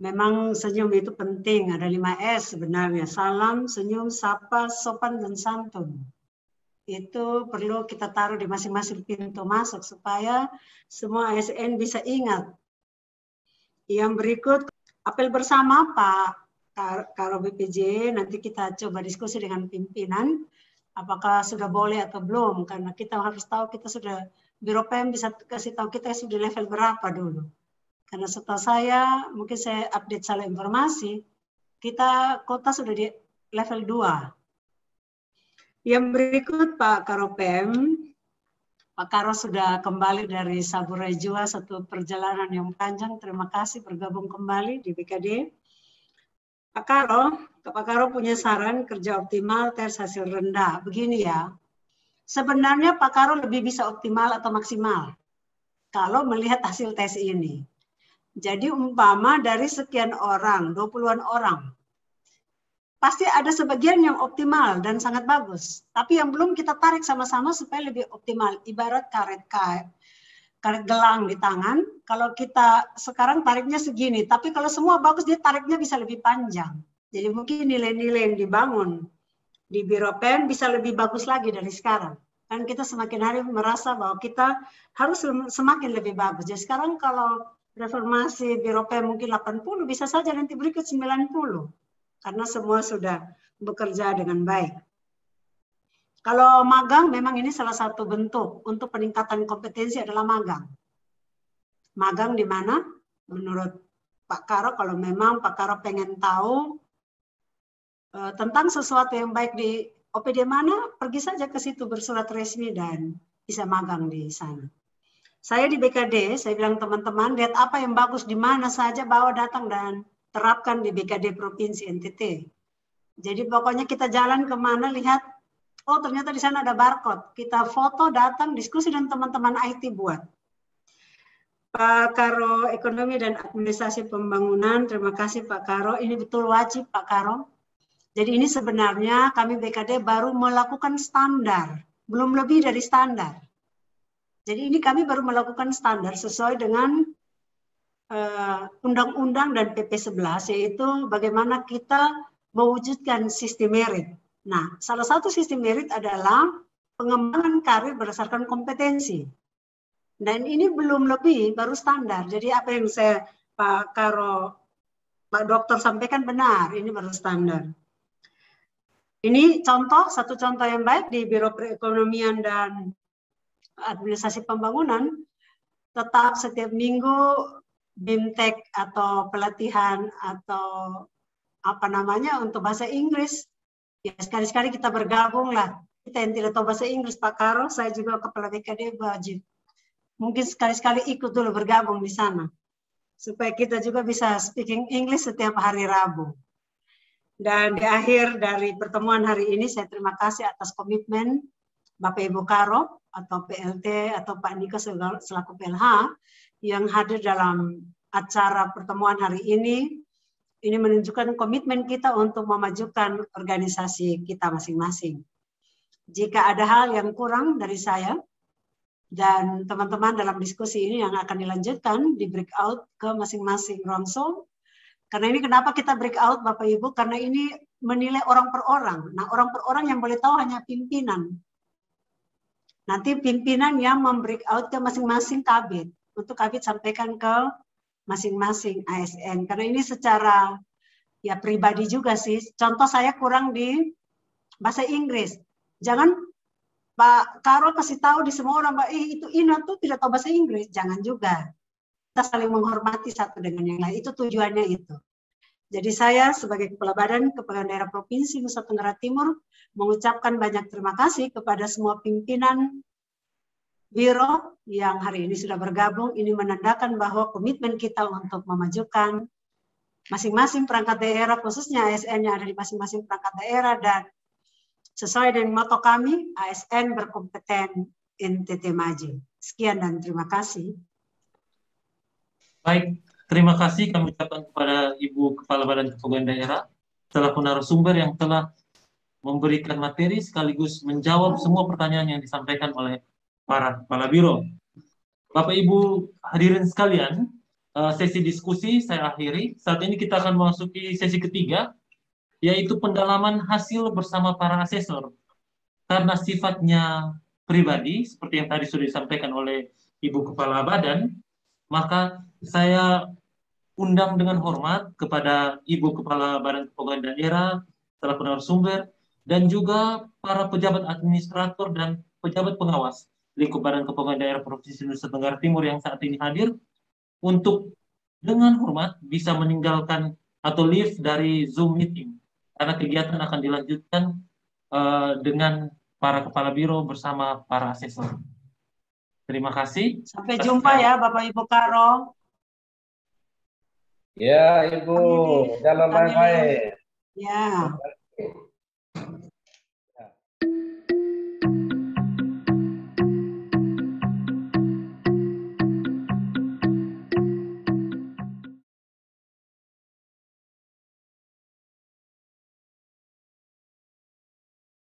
Memang senyum itu penting, ada 5S sebenarnya. Salam, senyum, sapa, sopan, dan santun. Itu perlu kita taruh di masing-masing pintu masuk supaya semua ASN bisa ingat. Yang berikut, apel bersama Pak Karo BPJ, nanti kita coba diskusi dengan pimpinan, apakah sudah boleh atau belum, karena kita harus tahu kita sudah, Biro PM bisa kasih tahu kita sudah level berapa dulu. Karena setelah saya, mungkin saya update salah informasi, kita kota sudah di level 2. Yang berikut Pak Karo PM, Pak Karo sudah kembali dari Saburai Jua, satu perjalanan yang panjang, terima kasih bergabung kembali di BKD. Pak Karo punya saran kerja optimal, tes hasil rendah. Begini ya, sebenarnya Pak Karo lebih bisa optimal atau maksimal kalau melihat hasil tes ini. Jadi umpama dari sekian orang, 20-an orang, pasti ada sebagian yang optimal dan sangat bagus. Tapi yang belum kita tarik sama-sama supaya lebih optimal. Ibarat karet gelang di tangan, kalau kita sekarang tariknya segini, tapi kalau semua bagus dia tariknya bisa lebih panjang. Jadi mungkin nilai-nilai yang dibangun di Biro PM bisa lebih bagus lagi dari sekarang. Kan kita semakin hari merasa bahwa kita harus semakin lebih bagus. Jadi sekarang kalau reformasi Biro PM mungkin 80, bisa saja nanti berikut 90. Karena semua sudah bekerja dengan baik. Kalau magang memang ini salah satu bentuk untuk peningkatan kompetensi adalah magang. Magang di mana? Menurut Pak Karo, kalau memang Pak Karo pengen tahu tentang sesuatu yang baik di OPD mana, pergi saja ke situ bersurat resmi dan bisa magang di sana. Saya di BKD, saya bilang teman-teman, lihat apa yang bagus di mana saja, bawa datang dan terapkan di BKD Provinsi NTT. Jadi pokoknya kita jalan kemana, lihat, oh ternyata di sana ada barcode. Kita foto, datang, diskusi dengan teman-teman IT buat. Pak Karo Ekonomi dan Administrasi Pembangunan, terima kasih Pak Karo. Ini betul wajib Pak Karo. Jadi ini sebenarnya kami BKD baru melakukan standar, belum lebih dari standar. Jadi ini kami baru melakukan standar sesuai dengan Undang-Undang dan PP 11, yaitu bagaimana kita mewujudkan sistem merit. Nah, salah satu sistem merit adalah pengembangan karir berdasarkan kompetensi. Dan ini belum lebih, baru standar. Jadi apa yang saya Pak Karo, Pak Dokter sampaikan benar, ini baru standar. Ini contoh, satu contoh yang baik di Biro Perekonomian dan Administrasi Pembangunan, tetap setiap minggu BIMTEK atau pelatihan atau apa namanya untuk bahasa Inggris. Ya sekali-sekali kita bergabung lah. Kita yang tidak tahu bahasa Inggris Pak Karo, saya juga Kepala BKD wajib. Mungkin sekali-sekali ikut dulu bergabung di sana. Supaya kita juga bisa speaking English setiap hari Rabu. Dan di akhir dari pertemuan hari ini saya terima kasih atas komitmen Bapak Ibu Karo atau PLT atau Pak Niko selaku PLH yang hadir dalam acara pertemuan hari ini. Ini menunjukkan komitmen kita untuk memajukan organisasi kita masing-masing. Jika ada hal yang kurang dari saya dan teman-teman dalam diskusi ini yang akan dilanjutkan di breakout ke masing-masing rongsong, Karena ini kenapa kita breakout Bapak Ibu, karena ini menilai orang per orang. Nah, orang per orang yang boleh tahu hanya pimpinan. Nanti pimpinan yang membreakout ke masing-masing kabit. Untuk kabit sampaikan ke masing-masing ASN. Karena ini secara ya pribadi juga sih. Contoh saya kurang di bahasa Inggris. Jangan Pak Karo kasih tahu di semua orang, itu Ina tuh tidak tahu bahasa Inggris. Jangan juga. Kita saling menghormati satu dengan yang lain. Itu tujuannya itu. Jadi saya sebagai Kepala Badan Kepegawaian Daerah Provinsi Nusa Tenggara Timur mengucapkan banyak terima kasih kepada semua pimpinan Biro yang hari ini sudah bergabung. Ini menandakan bahwa komitmen kita untuk memajukan masing-masing perangkat daerah, khususnya ASN yang ada di masing-masing perangkat daerah, dan sesuai dengan motto kami, ASN berkompeten, NTT maju. Sekian dan terima kasih. Baik, terima kasih kami ucapkan kepada Ibu Kepala Badan Kepegawaian Daerah, selaku narasumber yang telah memberikan materi sekaligus menjawab semua pertanyaan yang disampaikan oleh para kepala biro. Bapak Ibu hadirin sekalian, sesi diskusi saya akhiri. Saat ini kita akan memasuki sesi ketiga, yaitu pendalaman hasil bersama para asesor. Karena sifatnya pribadi, seperti yang tadi sudah disampaikan oleh Ibu Kepala Badan, maka saya undang dengan hormat kepada Ibu Kepala Badan Kepegawaian Daerah, selaku narasumber, dan juga para pejabat administrator dan pejabat pengawas lingkup Badan Kepegawaian Daerah Provinsi Nusa Tenggara Timur yang saat ini hadir, untuk dengan hormat bisa meninggalkan atau leave dari Zoom meeting, karena kegiatan akan dilanjutkan dengan para kepala biro bersama para asesor. Terima kasih. Sampai jumpa ya Bapak Ibu Karo. Ya Ibu, jalan baik-baik. Ya.